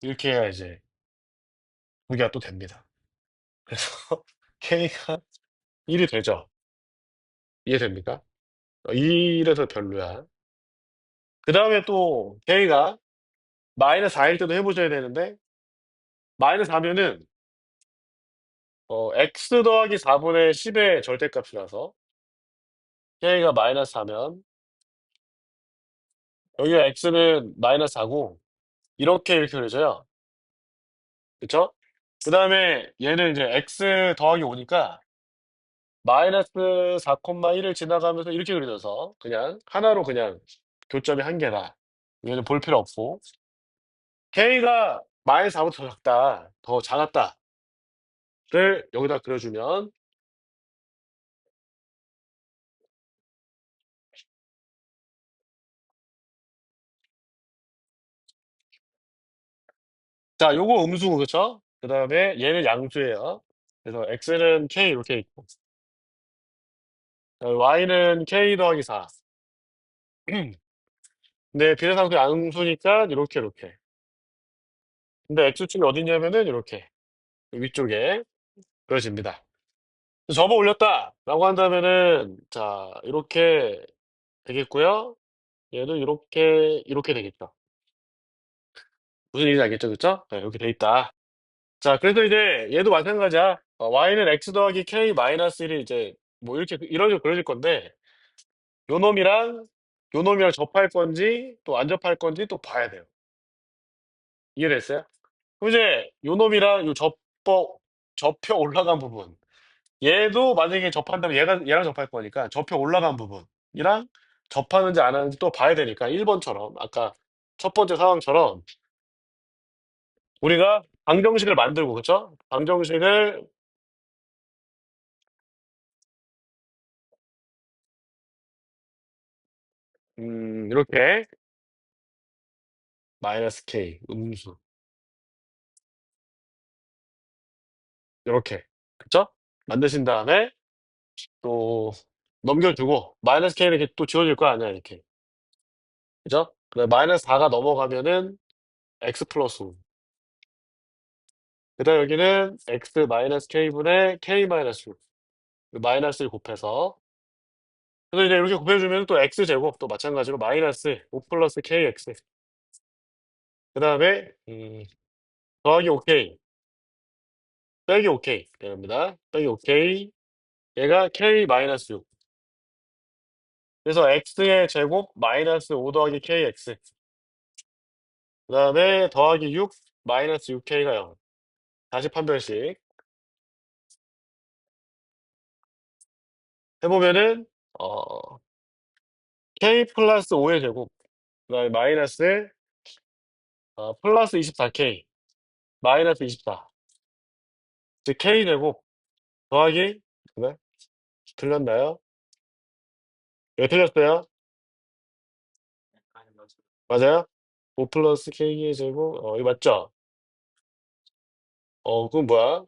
이렇게 해야 이제 구개가 또 됩니다. 그래서 K가 1이 되죠. 이해됩니까? 1에서 별로야. 그 다음에 또 K가 마이너스 4일 때도 해보셔야 되는데 마이너스 4면은 x 더하기 4분의 10의 절대값이라서 K가 마이너스 4면 여기가 x는 마이너스 4고 이렇게 그려져요. 그쵸? 그 다음에 얘는 이제 x 더하기 5니까 마이너스 4,1을 지나가면서 이렇게 그려져서 그냥 하나로 그냥 교점이 한 개다. 얘는 볼 필요 없고 K가 마이너스 4보다 더 작다. 더 작았다. 를 여기다 그려주면 자, 요거 음수고 그쵸? 그 다음에 얘는 양수예요. 그래서 x는 k 이렇게 있고 y는 k 더하기 4. 근데 비례상수 양수니까 이렇게. 근데 x축이 어디냐면은 이렇게 위쪽에 그려집니다. 접어 올렸다라고 한다면은 자 이렇게 되겠고요. 얘도 이렇게 되겠죠. 무슨 얘기인지 알겠죠, 그쵸? 네, 이렇게 돼 있다. 자, 그래서 이제 얘도 마찬가지야. y는 x 더하기 k 마이너스 1이 이제 뭐 이렇게 이런 식으로 그려질 건데 요 놈이랑 요 놈이랑 접할 건지 또 안 접할 건지 또 봐야 돼요. 이해됐어요? 그럼 이제 요 놈이랑 요 접혀 올라간 부분 얘도 만약에 접한다면 얘랑 접할 거니까 접혀 올라간 부분이랑 접하는지 안 하는지 또 봐야 되니까 1번처럼 아까 첫 번째 상황처럼 우리가 방정식을 만들고 그쵸? 방정식을 이렇게 마이너스 k 음수 이렇게 그쵸? 만드신 다음에 또 넘겨주고 마이너스 k는 이렇게 또 지워질 거 아니야 이렇게 그죠? 그래 마이너스 4가 넘어가면은 x 플러스 5 그다음 여기는 x 마이너스 k분의 k 마이너스 6 마이너스를 곱해서 그래서 이제 이렇게 곱해주면 또 x 제곱 또 마찬가지로 마이너스 5 플러스 kx 그 다음에 더하기 5k 빼기 5k 됩니다. 빼기 5k 얘가 k 마이너스 6 그래서 x의 제곱 마이너스 5 더하기 kx 그 다음에 더하기 6 마이너스 6k가 0 다시 판별식 해보면은 k 플러스 5의 제곱 그 다음에 마이너스 플러스 24k 마이너스 24 즉 k 제곱 더하기 네? 틀렸나요? 왜 틀렸어요? 맞아요? 5 플러스 k의 제곱 이거 맞죠? 그럼 뭐야?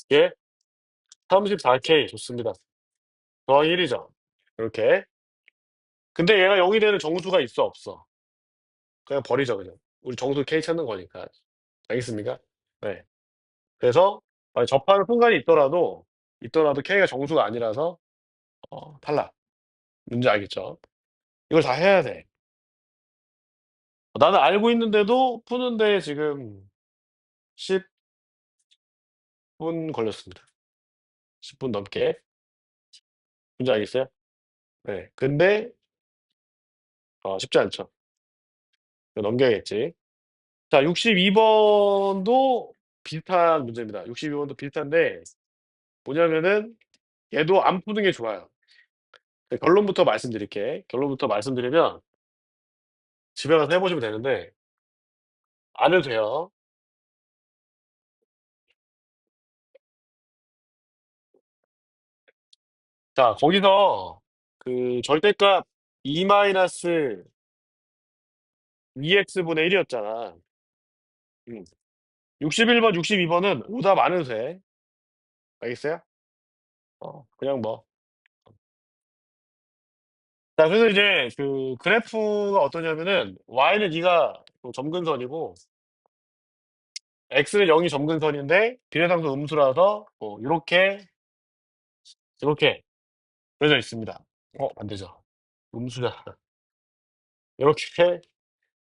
이게 34k 좋습니다. 더하기 1이죠. 이렇게 근데 얘가 0이 되는 정수가 있어 없어? 그냥 버리죠 그냥 우리 정수 k 찾는 거니까 알겠습니까? 네 그래서 접하는 순간이 있더라도 k가 정수가 아니라서 탈락. 문제 알겠죠? 이걸 다 해야 돼. 나는 알고 있는데도 푸는데 지금 10분 걸렸습니다. 10분 넘게. 문제 알겠어요? 네. 근데 쉽지 않죠. 이거 넘겨야겠지. 자, 62번도 비슷한 문제입니다. 62번도 비슷한데 뭐냐면은 얘도 안 푸는 게 좋아요. 결론부터 말씀드릴게. 결론부터 말씀드리면 집에 가서 해 보시면 되는데 안 해도 돼요. 자, 거기서 그 절대값 2 마이너스 2x분의 1이었잖아. 음. 61번, 62번은 오답 안 해도 돼. 알겠어요? 그냥 뭐. 자, 그래서 이제 그 그래프가 어떠냐면은 y는 2가 점근선이고 x는 0이 점근선인데 비례상수 음수라서 요렇게 그려져 있습니다. 안 되죠. 음수냐. 요렇게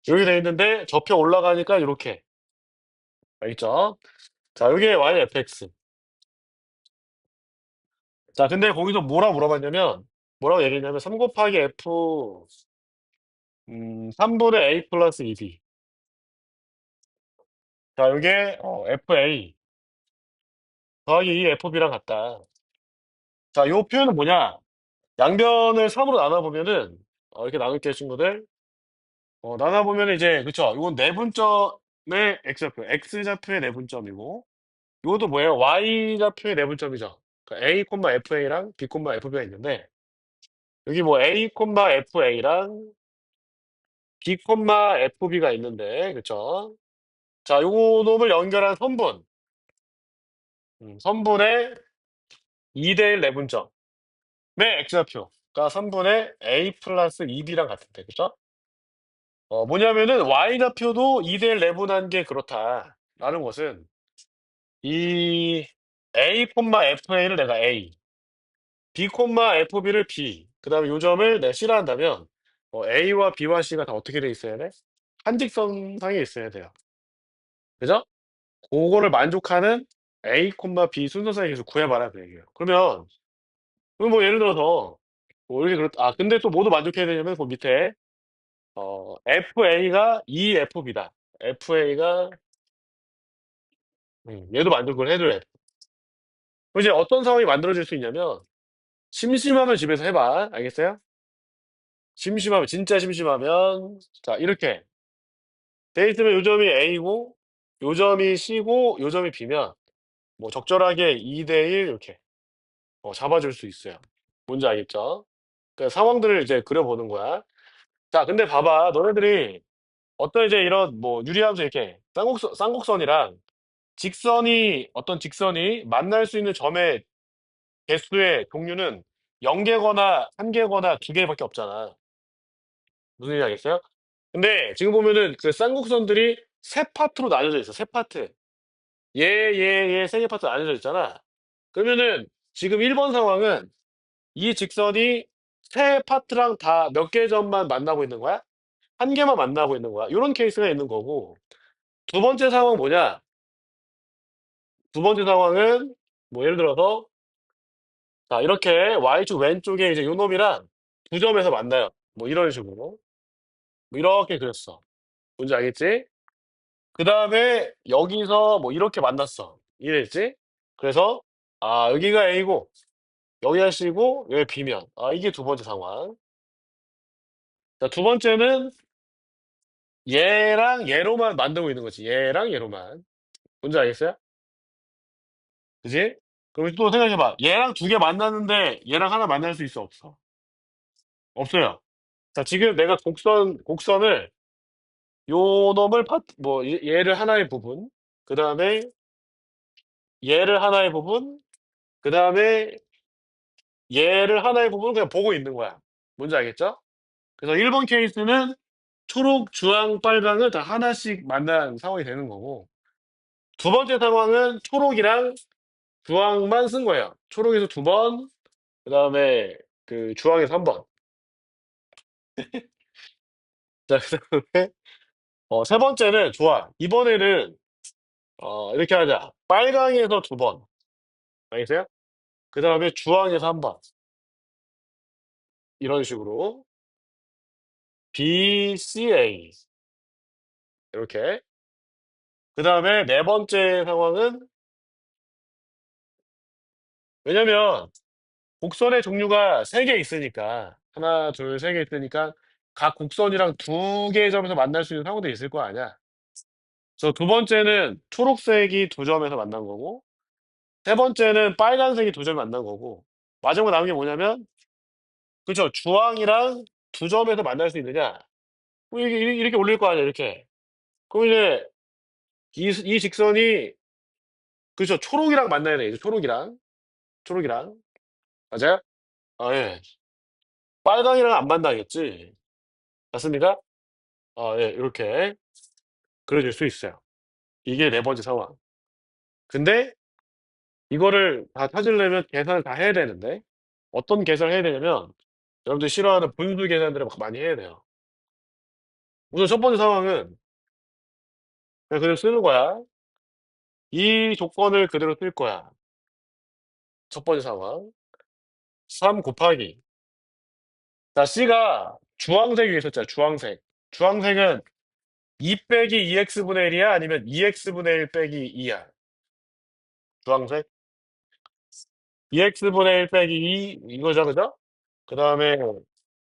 이렇게 돼 있는데 접혀 올라가니까 요렇게. 알겠죠? 자, 요게 y fx. 자, 근데 거기서 뭐라 물어봤냐면 뭐라고 얘기했냐면 3 곱하기 f 3분의 a 플러스 2b. 자, 요게 fa 더하기 2 fb랑 같다. 자, 요 표현은 뭐냐? 양변을 3으로 나눠보면은 이렇게 나눌게요, 친구들. 나눠보면 이제 그쵸? 이건 내분점의 x좌표, x좌표의 내분점이고 이것도 뭐예요? y좌표의 내분점이죠. 그러니까 a, fa랑 b, fb가 있는데 여기 뭐 a, fa랑 b, fb가 있는데 그쵸? 자, 요 놈을 연결한 선분, 선분의 2대1 내분점의 x좌표가 선분의 a 플러스 2b랑 같은데 그쵸? 뭐냐면은 y좌표도 2대1 내분한 게 그렇다라는 것은 이 a, fa를 내가 a, b, fb를 b, 그 다음에 요점을 내가 C라 한다면 a와 b와 c가 다 어떻게 돼 있어야 돼? 한직선상에 있어야 돼요. 그죠? 그거를 만족하는 a, b 순서상에 계속 구해봐라 그 얘기예요. 그럼 뭐 예를 들어서 뭐 이렇게 근데 또 모두 만족해야 되냐면 그 밑에 fa가 2fb다. fa가 얘도 만족을 해줘야 돼. 그럼 이제 어떤 상황이 만들어질 수 있냐면 심심하면 집에서 해봐. 알겠어요? 심심하면 진짜 심심하면 자 이렇게 돼 있으면 요점이 A고 요점이 C고 요점이 B면 뭐 적절하게 2대1 이렇게 잡아줄 수 있어요. 뭔지 알겠죠? 그 상황들을 이제 그려보는 거야. 자, 근데 봐봐. 너네들이 어떤 이제 이런 뭐 유리함수 이렇게 쌍곡선이랑 어떤 직선이 만날 수 있는 점의 개수의 종류는 0개거나 1개거나 2개밖에 없잖아. 무슨 얘기 알겠어요? 근데 지금 보면은 그 쌍곡선들이 세 파트로 나눠져 있어. 세 파트. 세 개 파트로 나눠져 있잖아. 그러면은 지금 1번 상황은 이 직선이 세 파트랑 다 몇 개 점만 만나고 있는 거야? 한 개만 만나고 있는 거야. 이런 케이스가 있는 거고. 두 번째 상황 뭐냐? 두 번째 상황은 뭐 예를 들어서 자, 이렇게 Y축 왼쪽에 이제 요 놈이랑 두 점에서 만나요. 뭐 이런 식으로. 뭐 이렇게 그렸어. 뭔지 알겠지? 그 다음에 여기서 뭐 이렇게 만났어. 이해됐지? 그래서 여기가 A고 여기가 C고 여기 B면 이게 두 번째 상황. 자, 두 번째는 얘랑 얘로만 만들고 있는 거지. 얘랑 얘로만. 뭔지 알겠어요? 그지? 그럼 또 생각해봐. 얘랑 두 개 만났는데 얘랑 하나 만날 수 있어? 없어? 없어요. 자, 지금 내가 곡선을 요 놈을 얘를 하나의 부분, 그 다음에 얘를 하나의 부분, 그 다음에 얘를 하나의 부분 그냥 보고 있는 거야. 뭔지 알겠죠? 그래서 1번 케이스는 초록, 주황, 빨강을 다 하나씩 만난 상황이 되는 거고 두 번째 상황은 초록이랑 주황만 쓴 거예요. 초록에서 두 번, 그다음에 그 주황에서 한 번. 자, 그다음에 세 번째는 좋아. 이번에는 이렇게 하자. 빨강에서 두 번. 알겠어요? 그다음에 주황에서 한 번. 이런 식으로 B, C, A 이렇게. 그다음에 네 번째 상황은 왜냐면 곡선의 종류가 세 개 있으니까 하나, 둘, 세 개 있으니까 각 곡선이랑 두 개의 점에서 만날 수 있는 상황도 있을 거 아니야. 그래서 두 번째는 초록색이 두 점에서 만난 거고 세 번째는 빨간색이 두 점에 만난 거고 마지막으로 남은 게 뭐냐면 그죠? 주황이랑 두 점에서 만날 수 있느냐? 그럼 이렇게 올릴 거 아니야, 이렇게. 그럼 이제 이 직선이 그죠? 초록이랑 만나야 돼, 이제 초록이랑. 초록이랑. 맞아요? 아, 예. 빨강이랑 안 만나겠지. 맞습니까? 예, 이렇게 그려줄 수 있어요. 이게 네 번째 상황. 근데 이거를 다 찾으려면 계산을 다 해야 되는데 어떤 계산을 해야 되냐면 여러분들이 싫어하는 분수 계산들을 막 많이 해야 돼요. 우선 첫 번째 상황은 그냥 그대로 쓰는 거야. 이 조건을 그대로 쓸 거야. 첫 번째 상황. 3 곱하기. 자, C가 주황색이 있었잖아, 주황색. 주황색은 2 빼기 2x분의 1이야? 아니면 2x분의 1 빼기 2야? 주황색? 2x분의 1 빼기 2, 이거죠, 그죠? 그 다음에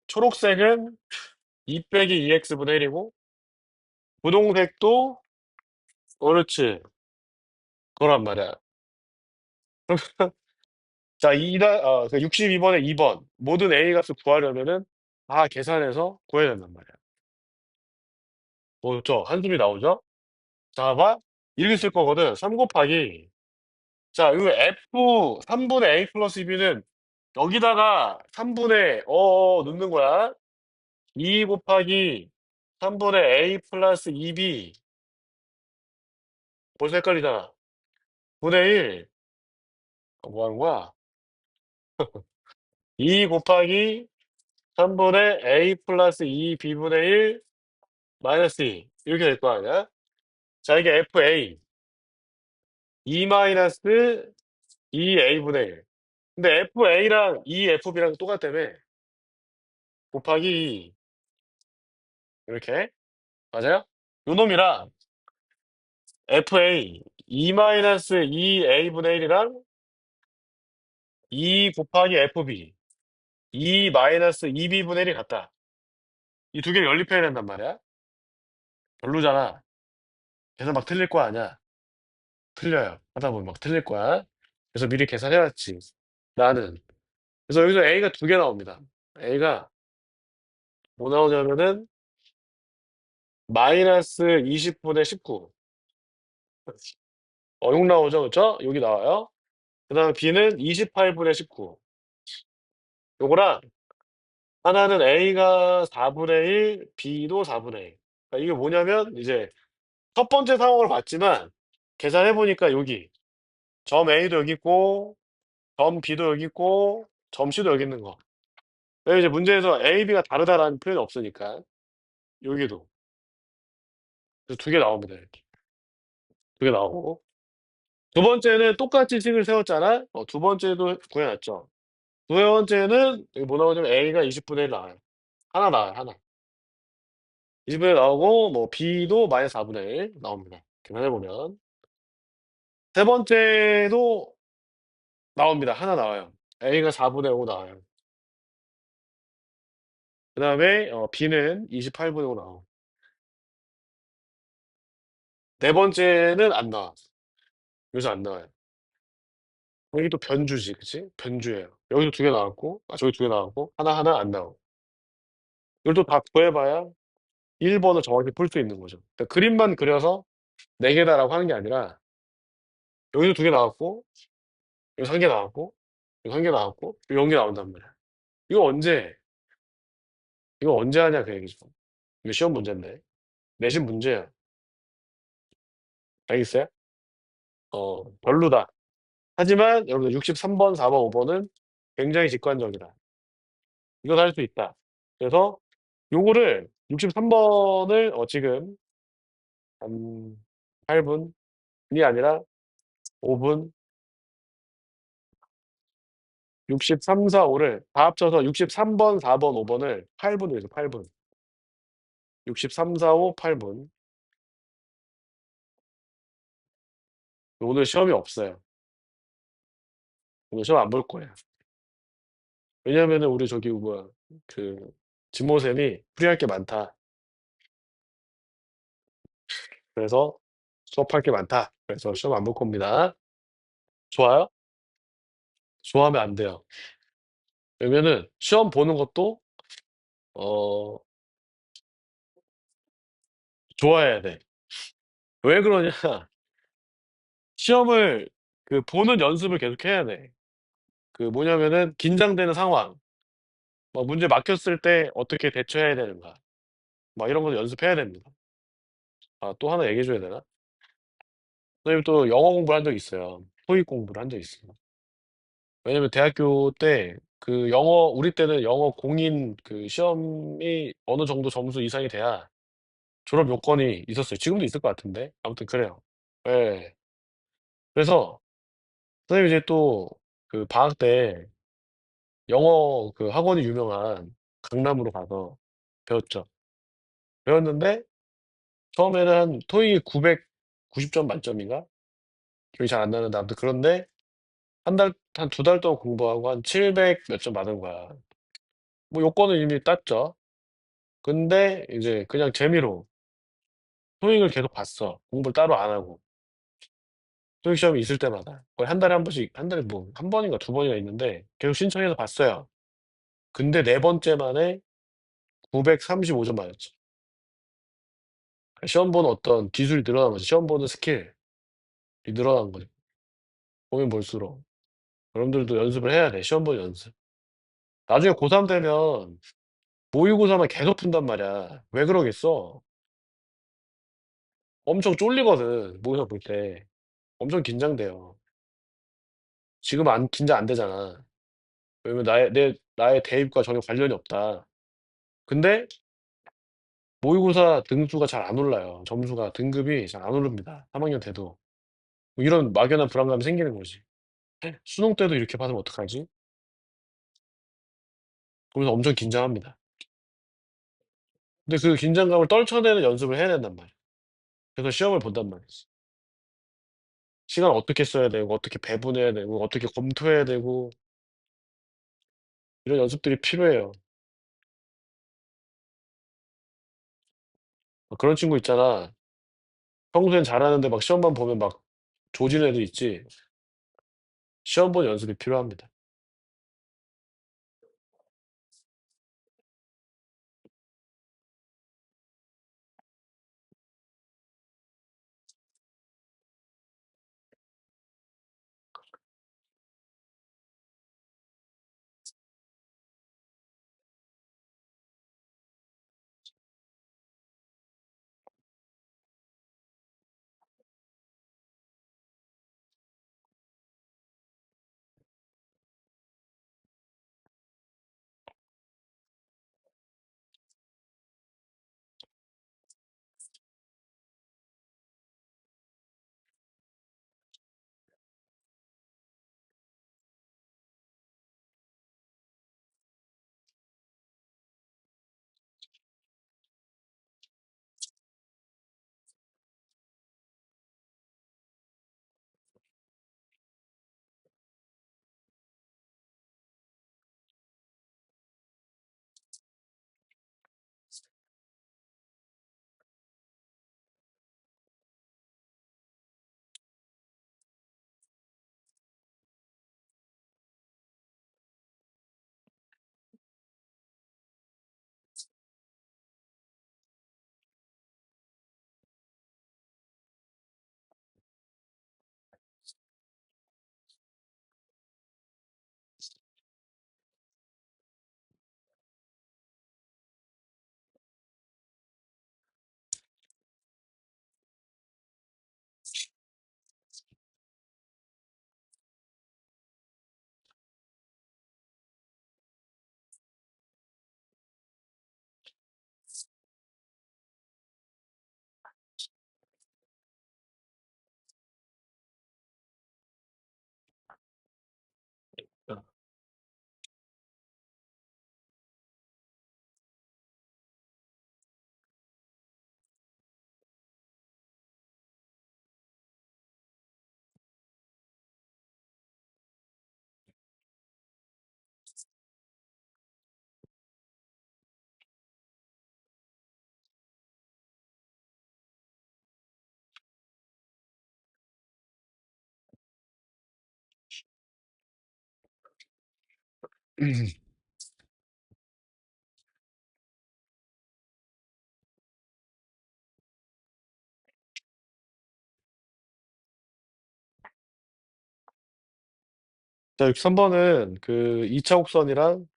초록색은 2 빼기 2x분의 1이고, 분홍색도, 그렇지. 그거란 말이야. 자, 62번에 2번. 모든 A 값을 구하려면은 다 계산해서 구해야 된단 말이야. 뭐죠? 한숨이 나오죠? 자, 봐. 이렇게 쓸 거거든. 3 곱하기. 자, 이거 F 3분의 A 플러스 B는 여기다가 3분의 넣는 거야. 2 곱하기 3분의 A 플러스 2B. 벌써 헷갈리잖아. 분의 1. 뭐 하는 거야? 2 곱하기 3분의 A 플러스 2B분의 1 마이너스 2. 이렇게 될 거 아니야? 자, 이게 FA. 2 마이너스 2A분의 1. 근데 FA랑 2FB랑 똑같다며. 곱하기 2. 이렇게. 맞아요? 요 놈이랑 FA 2-2A분의 1이랑 2 곱하기 FB 2-2B분의 1이 같다. 이 두 개를 연립해야 된단 말이야. 별로잖아. 계산 막 틀릴 거 아니야. 틀려요. 하다 보면 막 틀릴 거야. 그래서 미리 계산해왔지. 나는. 그래서 여기서 A가 두 개 나옵니다. A가 뭐 나오냐면은 마이너스 20분의 19. 6 나오죠, 그쵸? 여기 나와요. 그 다음에 B는 28분의 19. 요거랑 하나는 A가 4분의 1, B도 4분의 1. 그러니까 이게 뭐냐면 이제 첫 번째 상황을 봤지만 계산해 보니까 여기 점 A도 여기 있고 점 B도 여기 있고 점 C도 여기 있는 거. 왜 이제 문제에서 A, B가 다르다라는 표현이 없으니까 여기도 두 개 나옵니다. 이렇게 두 개 나오고 두 번째는 똑같이 식을 세웠잖아. 두 번째도 구해놨죠. 두 번째는 여기 뭐 나오냐면 A가 20분의 1 나와요. 하나 나와요. 하나. 20분의 1 나오고 뭐 B도 마이너스 4분의 1 나옵니다. 계산해 보면 세 번째도 나옵니다. 하나 나와요. A가 4분의 5 나와요. 그 다음에 B는 28분의 5 나오고 네 번째는 안 나와. 여기서 안 나와요. 여기 또 변주지, 그치? 변주예요. 여기도 두 개 나왔고, 저기 두 개 나왔고, 하나하나 안 나오고. 이걸 또 다 구해봐야 1번을 정확히 풀 수 있는 거죠. 그러니까 그림만 그려서 네 개다라고 하는 게 아니라 여기도 두 개 나왔고, 여기서 한 개 나왔고, 여기서 한 개 나왔고, 여기 0개 나온단 말이야. 이거 언제, 이거 언제 하냐 그 얘기죠. 이거 시험 문제인데. 내신 문제야. 알겠어요? 별로다. 하지만 여러분들 63번, 4번, 5번은 굉장히 직관적이다. 이건 할 수 있다. 그래서 요거를 63번을 지금 한 8분이 아니라 5분 63, 4, 5를 다 합쳐서 63번, 4번, 5번을 8분으로 해서 8분. 63, 4, 5, 8분. 오늘 시험이 없어요. 오늘 시험 안 볼 거예요. 왜냐면은 우리 저기 뭐야 그 진모쌤이 풀이할 게 많다. 그래서 수업할 게 많다. 그래서 시험 안 볼 겁니다. 좋아요? 좋아하면 안 돼요. 왜냐면은 시험 보는 것도 어 좋아해야 돼. 왜 그러냐? 시험을 그 보는 연습을 계속 해야 돼. 그 뭐냐면은 긴장되는 상황, 뭐 문제 막혔을 때 어떻게 대처해야 되는가, 막 이런 거 연습해야 됩니다. 아, 또 하나 얘기해 줘야 되나? 선생님 또 영어 공부를 한 적이 있어요. 토익 공부를 한 적이 있어요. 왜냐면 대학교 때 그 영어 우리 때는 영어 공인 그 시험이 어느 정도 점수 이상이 돼야 졸업 요건이 있었어요. 지금도 있을 것 같은데. 아무튼 그래요. 예. 그래서 선생님이 이제 또 그 방학 때 영어 그 학원이 유명한 강남으로 가서 배웠죠. 배웠는데 처음에는 한 토익이 990점 만점인가? 기억이 잘 안 나는데 아무튼 그런데 한 두 달 동안 공부하고 한 700 몇 점 받은 거야. 뭐 요건은 이미 땄죠. 근데 이제 그냥 재미로 토익을 계속 봤어. 공부를 따로 안 하고. 토익 시험이 있을 때마다. 거의 한 달에 한 번씩, 한 달에 뭐 한 번인가 두 번인가 있는데 계속 신청해서 봤어요. 근데 네 번째 만에 935점 맞았지. 시험 보는 어떤 기술이 늘어난 거지. 시험 보는 스킬이 늘어난 거지. 보면 볼수록. 여러분들도 연습을 해야 돼. 시험 보는 연습. 나중에 고3 되면 모의고사만 계속 푼단 말이야. 왜 그러겠어? 엄청 쫄리거든. 모의고사 볼 때. 엄청 긴장돼요. 지금 안 긴장 안 되잖아. 왜냐면 나의 대입과 전혀 관련이 없다. 근데 모의고사 등수가 잘 안 올라요. 점수가 등급이 잘 안 오릅니다. 3학년 돼도. 뭐 이런 막연한 불안감이 생기는 거지. 수능 때도 이렇게 받으면 어떡하지? 그러면서 엄청 긴장합니다. 근데 그 긴장감을 떨쳐내는 연습을 해야 된단 말이야. 그래서 시험을 본단 말이지. 시간 어떻게 써야 되고, 어떻게 배분해야 되고, 어떻게 검토해야 되고, 이런 연습들이 필요해요. 그런 친구 있잖아. 평소엔 잘하는데 막 시험만 보면 막 조지는 애들 있지. 시험 본 연습이 필요합니다. 자, 3번은 그 2차 곡선이랑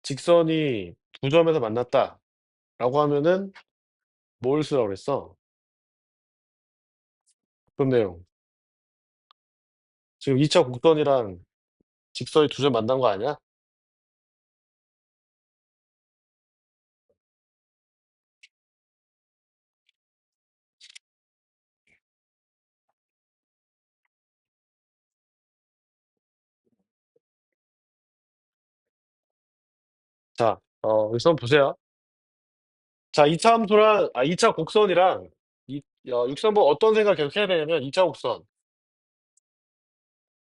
직선이 두 점에서 만났다라고 하면은 뭘 쓰라고 그랬어? 그런 내용. 지금 2차 곡선이랑 직선이 두 점 만난 거 아니야? 자, 여기서 한번 보세요. 자, 2차 함수랑, 2차 곡선이랑 6, 3번 어떤 생각 계속 해야 되냐면 2차 곡선.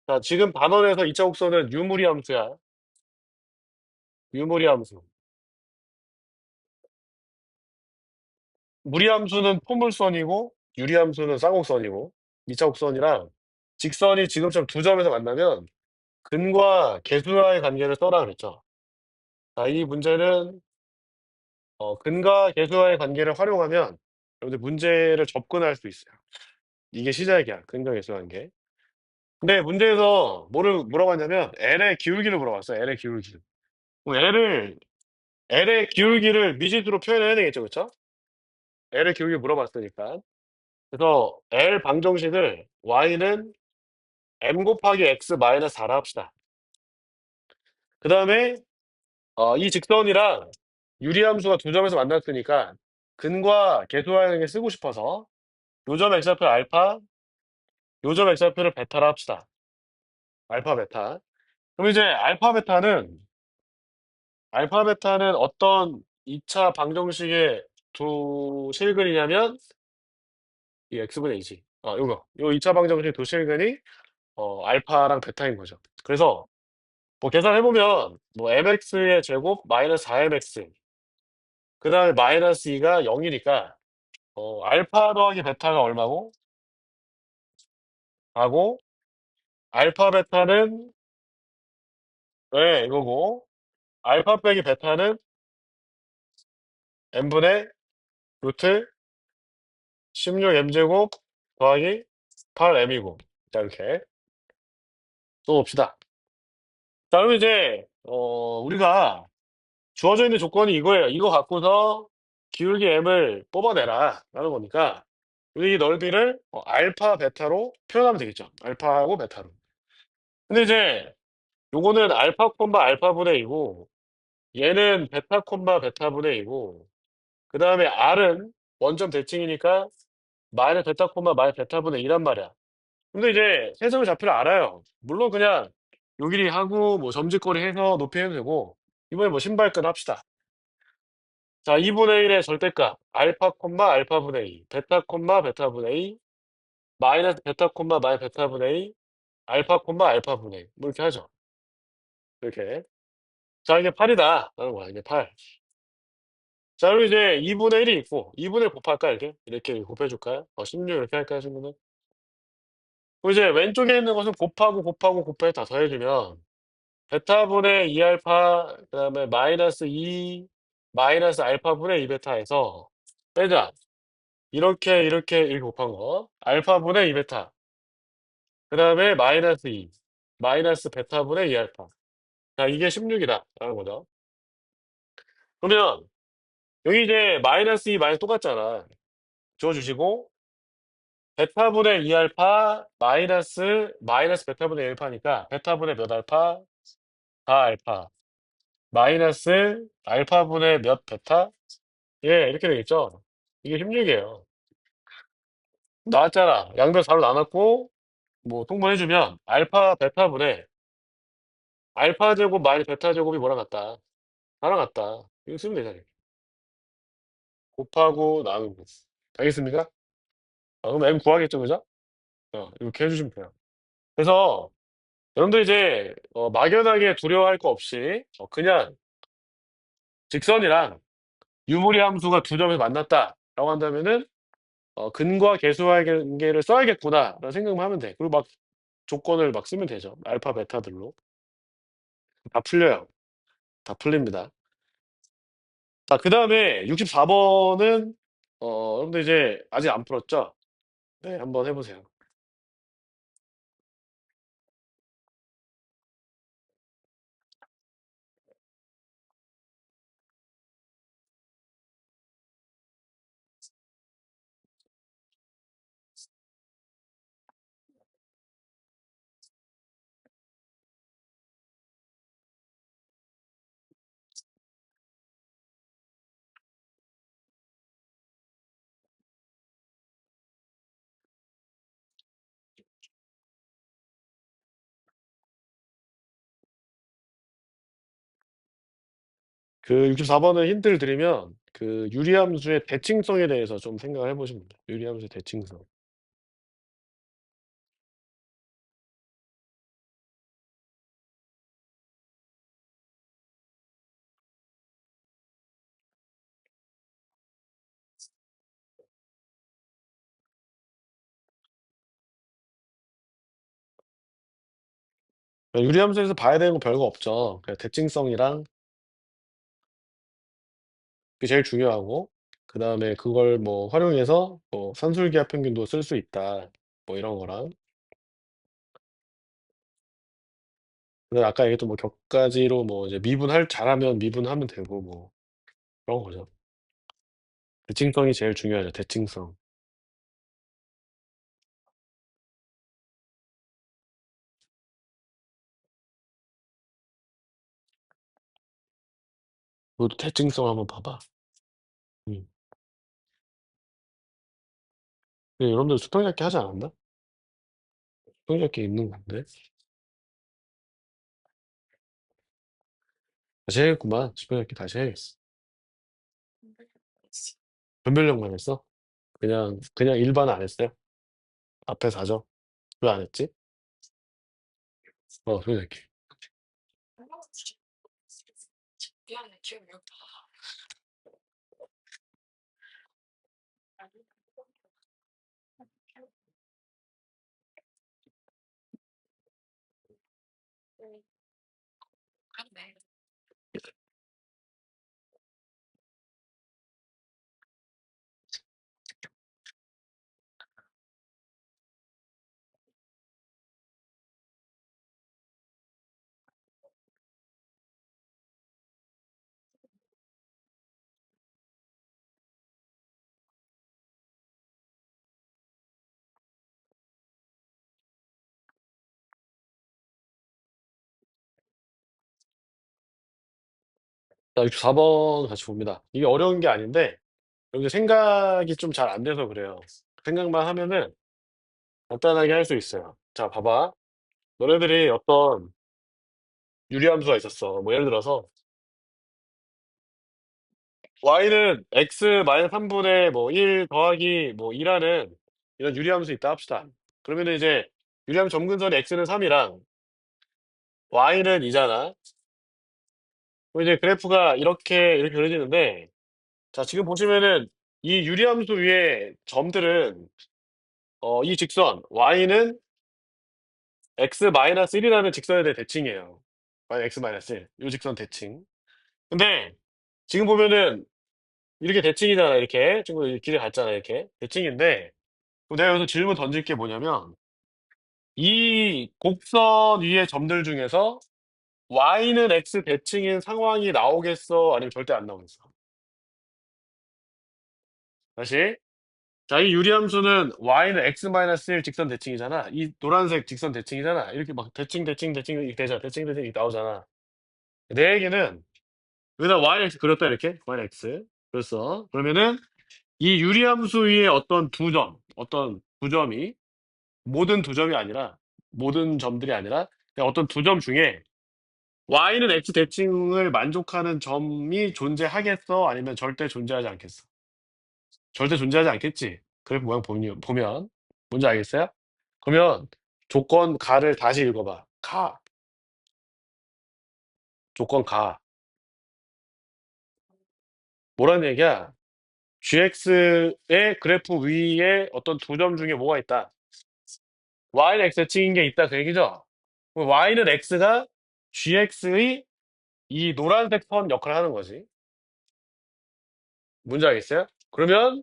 자, 지금 반원에서 2차 곡선은 유무리 함수야. 유무리 함수. 무리 함수는 포물선이고 유리 함수는 쌍곡선이고 2차 곡선이랑 직선이 지금처럼 두 점에서 만나면 근과 계수와의 관계를 써라 그랬죠. 자, 이 문제는 근과 계수와의 관계를 활용하면 여러분들 문제를 접근할 수 있어요. 이게 시작이야. 근과 계수 관계. 근데 문제에서 뭐를 물어봤냐면 L의 기울기를 물어봤어요. L의 기울기. 그럼 L의 기울기를 미지수로 표현해야 되겠죠, 그렇죠? L의 기울기 물어봤으니까. 그래서 L 방정식을 Y는 M 곱하기 X 마이너스 4라 합시다. 그 다음에 이 직선이랑 유리함수가 두 점에서 만났으니까 근과 계수하는 게 쓰고 싶어서 요점 X좌표 알파, 요점 X좌표를 베타라 합시다. 알파, 베타. 그럼 이제 알파, 베타는 어떤 2차 방정식의 두 실근이냐면 이 X분의 2지. 요 2차 방정식 두 실근이 알파랑 베타인 거죠. 그래서 뭐 계산해보면 뭐 mx의 제곱 마이너스 4mx 그 다음에 마이너스 2가 0이니까 알파 더하기 베타가 얼마고? 하고 알파 베타는 네 이거고 알파 빼기 베타는 n분의 루트 16m제곱 더하기 8m이고 자 이렇게 써봅시다. 자 그럼 이제 우리가 주어져 있는 조건이 이거예요. 이거 갖고서 기울기 m을 뽑아내라 라는 거니까 우리 이 넓이를 알파 베타로 표현하면 되겠죠. 알파하고 베타로. 근데 이제 요거는 알파 콤마 알파분의 2고 얘는 베타 콤마 베타분의 2고 그 다음에 R은 원점 대칭이니까 마이너스 베타 콤마 마이너스 베타분의 2란 말이야. 근데 이제 해석의 좌표를 알아요. 물론 그냥 요길이 하고 뭐 점짓거리 해서 높이 해도 되고 이번에 뭐 신발끈 합시다. 자, 2분의 1의 절대값 알파 콤마 알파분의 2 베타 콤마 베타분의 2 마이너스 베타 콤마 마이너스 베타분의 2 알파 콤마 알파분의 2 뭐 이렇게 하죠. 이렇게. 자, 이게 8이다 라는 거야. 이게 8. 자, 그리고 이제 2분의 1이 있고 2분의 1 곱할까 이렇게? 이렇게 곱해줄까요? 16 이렇게 할까요, 친구는? 그럼 이제 왼쪽에 있는 것은 곱하고 곱하고 곱해서 다 더해주면 베타분의 2알파 그다음에 마이너스 2 마이너스 알파분의 2베타에서 빼자. 이렇게 곱한 거. 알파분의 2베타. 그다음에 마이너스 2 마이너스 베타분의 2알파. 자, 이게 16이다 라는 거죠. 그러면 여기 이제 마이너스 2 마이너스 똑같잖아. 주어주시고 베타분의 2알파 마이너스 베타분의 1알파니까 베타분의 몇 알파? 4알파 마이너스 알파분의 몇 베타? 예, 이렇게 되겠죠. 이게 16이에요. 나왔잖아. 양변 4로 나눴고 뭐 통분해주면 알파 베타분의 알파 제곱 마이너스 베타 제곱이 뭐랑 같다? 4랑 같다. 이거 쓰면 되잖아요. 곱하고 나누고. 알겠습니까? 그럼 M 구하겠죠, 그죠? 이렇게 해주시면 돼요. 그래서 여러분들 이제 막연하게 두려워할 거 없이 그냥 직선이랑 유무리 함수가 두 점에서 만났다라고 한다면은 근과 계수와의 관계를 써야겠구나라는 생각만 하면 돼. 그리고 막 조건을 막 쓰면 되죠. 알파 베타들로 다 풀려요. 다 풀립니다. 자, 그 다음에 64번은, 여러분들 이제 아직 안 풀었죠? 네, 한번 해보세요. 그 64번은 힌트를 드리면, 그 유리함수의 대칭성에 대해서 좀 생각을 해보시면 돼요. 유리함수의 대칭성. 유리함수에서 봐야 되는 거 별거 없죠. 그냥 대칭성이랑 그게 제일 중요하고, 그 다음에 그걸 뭐 활용해서 뭐 산술기하 평균도 쓸 수 있다. 뭐 이런 거랑. 그다음에 아까 얘기했던 뭐 격가지로 뭐 이제 잘하면 미분하면 되고 뭐 그런 거죠. 대칭성이 제일 중요하죠. 대칭성. 너도 대칭성 한번 봐봐. 음. 근데 여러분들 수평잡기 하지 않았나? 수평잡기 있는 건데. 다시 해야겠구만. 수평잡기 다시 해야겠어. 변별력만 했어? 그냥 일반 안 했어요? 앞에 4점? 왜 안 했지? 수평잡기. 자, 64번 같이 봅니다. 이게 어려운 게 아닌데, 여러분들 생각이 좀 잘 안 돼서 그래요. 생각만 하면은 간단하게 할 수 있어요. 자, 봐봐. 너네들이 어떤 유리함수가 있었어. 뭐 예를 들어서 y는 x 마이너스 3분의 뭐 1 더하기 뭐 2라는 이런 유리함수 있다 합시다. 그러면은 이제 유리함 점근선이 x는 3이랑 y는 2잖아. 그럼 이제 그래프가 이렇게 그려지는데, 자, 지금 보시면은 이 유리함수 위에 점들은 이 직선 y는 x 마이너스 1이라는 직선에 대해 대칭이에요. y x 마이너스 1. 이 직선 대칭. 근데 지금 보면은 이렇게 대칭이잖아. 이렇게 친구 길이 같잖아. 이렇게 대칭인데, 그럼 내가 여기서 질문 던질 게 뭐냐면, 이 곡선 위의 점들 중에서 y는 x 대칭인 상황이 나오겠어? 아니면 절대 안 나오겠어? 다시. 자, 이 유리함수는 y는 x-1 직선 대칭이잖아. 이 노란색 직선 대칭이잖아. 이렇게 막 대칭 이렇게 되잖아. 대칭 이렇게 나오잖아. 내 얘기는 여기다 yx 그렸다 이렇게 yx 그랬어. 그러면은 이 유리함수 위에 어떤 두 점이 모든 두 점이 아니라 모든 점들이 아니라 그냥 어떤 두 점 중에 y는 x 대칭을 만족하는 점이 존재하겠어? 아니면 절대 존재하지 않겠어? 절대 존재하지 않겠지. 그래프 모양 보면 뭔지 알겠어요? 그러면 조건 가를 다시 읽어봐. 조건 가. 뭐라는 얘기야? gx의 그래프 위에 어떤 두 점 중에 뭐가 있다. y는 x 대칭인 게 있다 그 얘기죠? 그럼 y는 x가 gx의 이 노란색 선 역할을 하는 거지. 뭔지 알겠어요? 그러면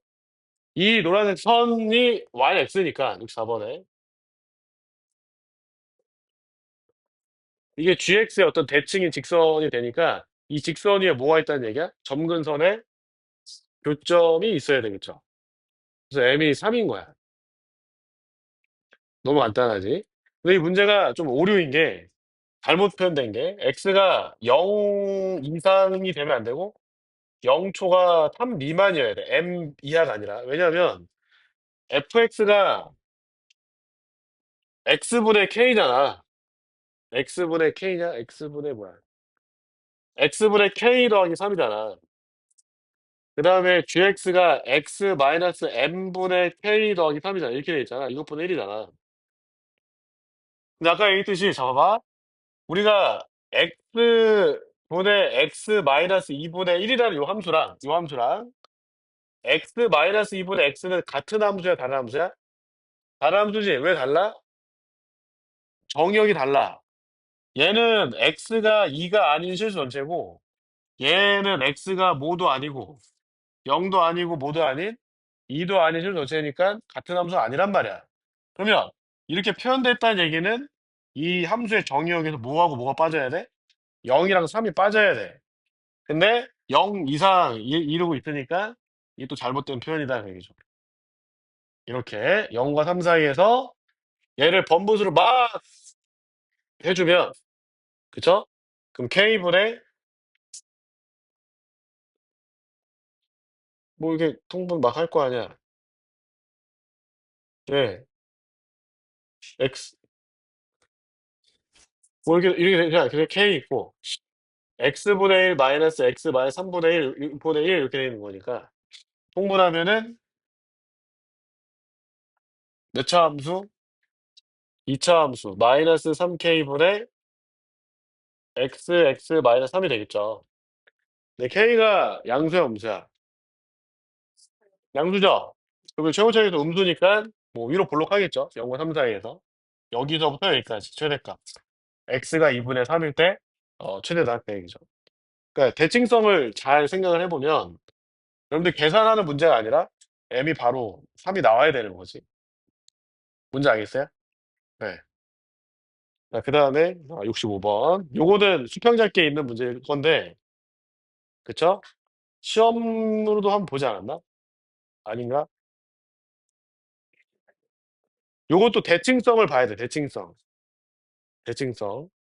이 노란색 선이 yx니까 64번에 이게 gx의 어떤 대칭인 직선이 되니까 이 직선 위에 뭐가 있다는 얘기야? 점근선에 교점이 있어야 되겠죠. 그래서 m이 3인 거야. 너무 간단하지? 근데 이 문제가 좀 오류인 게 잘못 표현된 게 x가 0 이상이 되면 안 되고 0초가 3 미만이어야 돼. m 이하가 아니라. 왜냐면 fx가 x분의 k잖아. x분의 k냐? x분의 뭐야? x분의 k 더하기 3이잖아. 그 다음에 gx가 x 마이너스 m분의 k 더하기 3이잖아. 이렇게 돼 있잖아. 이것분의 1이잖아. 근데 아까 얘기했듯이 잡아봐. 우리가 x분의 x 마이너스 2분의 1이라는 요 함수랑 x 마이너스 2분의 x는 같은 함수야, 다른 함수야? 다른 함수지. 왜 달라? 정의역이 달라. 얘는 x가 2가 아닌 실수 전체고 얘는 x가 모두 아니고 0도 아니고 모두 아닌 2도 아닌 실수 전체니까 같은 함수가 아니란 말이야. 그러면 이렇게 표현됐다는 얘기는 이 함수의 정의역에서 뭐하고 뭐가 빠져야 돼? 0이랑 3이 빠져야 돼. 근데 0 이상 이러고 있으니까 이게 또 잘못된 표현이다 그 얘기죠. 이렇게 0과 3 사이에서 얘를 번분수로 막 해주면 그쵸? 그럼 k분의 뭐 이게 통분 막 할 거 아니야. 예, x 뭐 이렇게 그냥 k 있고 x분의 1 마이너스 x 마이너스 3분의 1 분의 1 이렇게 되는 거니까 통분하면은 몇 차 함수? 2차 함수 마이너스 3k분의 x 마이너스 3이 되겠죠. 네, k가 양수야 음수야? 양수죠. 그러면 최고차에서 음수니까 뭐 위로 볼록하겠죠. 0과 3 사이에서 여기서부터 여기까지 최대값 x가 2분의 3일 때 최대다 그 얘기죠. 그러니까 대칭성을 잘 생각을 해보면 여러분들 계산하는 문제가 아니라 m이 바로 3이 나와야 되는 거지. 뭔지 알겠어요? 네. 자, 그 다음에 65번. 요거는 수평잡기에 있는 문제일 건데, 그쵸? 시험으로도 한번 보지 않았나? 아닌가? 요것도 대칭성을 봐야 돼, 대칭성. 대칭성.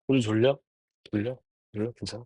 우리 졸려? 졸려? 졸려? 괜찮아?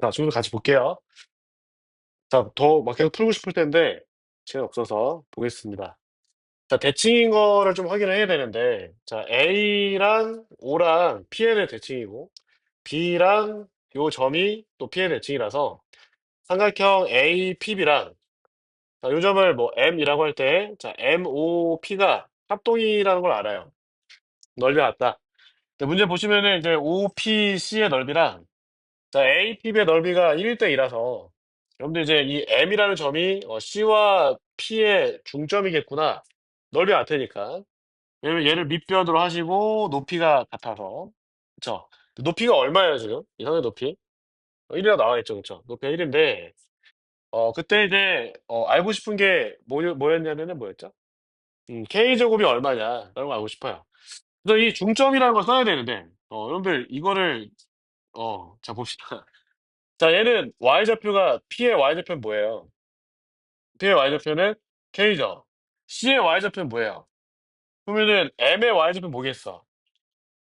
자, 친구들 같이 볼게요. 자, 더 막 계속 풀고 싶을 텐데, 시간이 없어서 보겠습니다. 자, 대칭인 거를 좀 확인을 해야 되는데, 자, A랑 O랑 PN의 대칭이고, B랑 요 점이 또 PN의 대칭이라서, 삼각형 APB랑, 자, 요 점을 뭐 M이라고 할 때, 자, MOP가 합동이라는 걸 알아요. 넓이가 같다. 근데 문제 보시면은 이제 OPC의 넓이랑, 자, APB의 넓이가 1대 2라서, 여러분들 이제 이 M이라는 점이 C와 P의 중점이겠구나. 넓이가 같으니까. 왜냐면 얘를 밑변으로 하시고 높이가 같아서. 그쵸? 높이가 얼마예요, 지금? 이상의 높이? 1이라고 나와 있죠, 그쵸? 높이가 1인데, 그때 이제, 알고 싶은 게 뭐였냐면은 뭐였죠? K제곱이 얼마냐, 라는 거 알고 싶어요. 그래서 이 중점이라는 걸 써야 되는데, 여러분들 이거를, 자, 봅시다. 자, 얘는 Y좌표가, P의 Y좌표는 뭐예요? P의 Y좌표는 K죠? C의 Y좌표는 뭐예요? 그러면은 M의 Y좌표는 뭐겠어?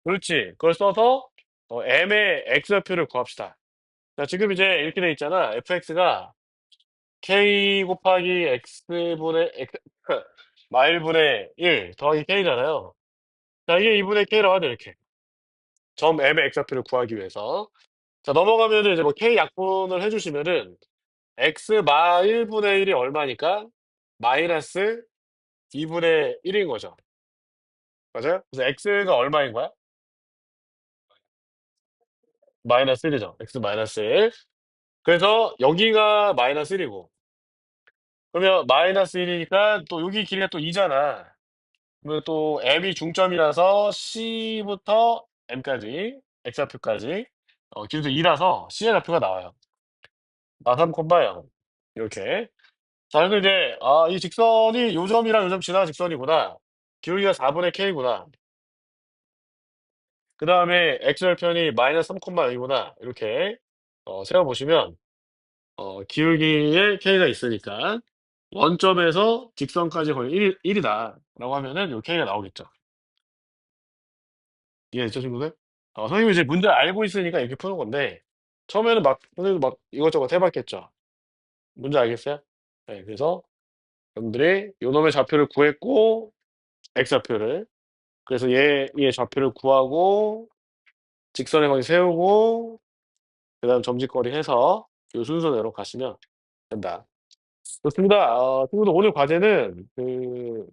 그렇지. 그걸 써서 m의 x좌표를 구합시다. 자, 지금 이제 이렇게 돼 있잖아. fx가 k 곱하기 x분의 x 마일분의 1 더하기 k잖아요. 자, 이게 2분의 k라고 하죠, 이렇게. 점 m의 x좌표를 구하기 위해서. 자, 넘어가면은 이제 뭐 k 약분을 해주시면은 x 마 1분의 1이 얼마니까? 마이너스 2분의 1인 거죠. 맞아요? 그래서 x가 얼마인 거야? 마이너스 1이죠. x 마이너스 1. 그래서 여기가 마이너스 1이고 그러면 마이너스 1이니까 또 여기 길이가 또 2잖아. 그러면 또 m이 중점이라서 C부터 M까지 X좌표까지 길이도 2라서 C의 좌표가 나와요. 나3 0 이렇게. 자, 그래서 이제 이 직선이 요 점이랑 요 점 지나간 직선이구나. 기울기가 4분의 K구나. 그 다음에 X절편이 마이너스 3,0이구나. 이렇게 세워보시면 기울기에 K가 있으니까 원점에서 직선까지 거의 1이다 라고 하면은 요 K가 나오겠죠. 이해됐죠, 친구들? 선생님이 이제 문제 알고 있으니까 이렇게 푸는 건데 처음에는 막 선생님도 막 이것저것 해봤겠죠. 문제 알겠어요? 네, 그래서 여러분들이 요 놈의 좌표를 구했고 X좌표를 그래서 얘의 좌표를 구하고 직선에 거기 세우고 그 다음 점짓거리 해서 요 순서대로 가시면 된다. 좋습니다. 친구들 오늘 과제는 그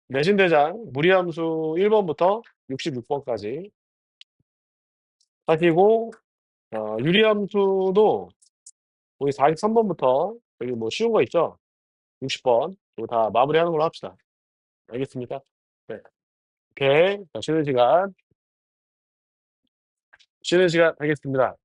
내신대장 무리함수 1번부터 66번까지 하시고 유리함수도 우리 43번부터 여기 뭐 쉬운 거 있죠? 60번 이거 다 마무리하는 걸로 합시다. 알겠습니까? 네. 오케이. 자, 쉬는 시간 하겠습니다.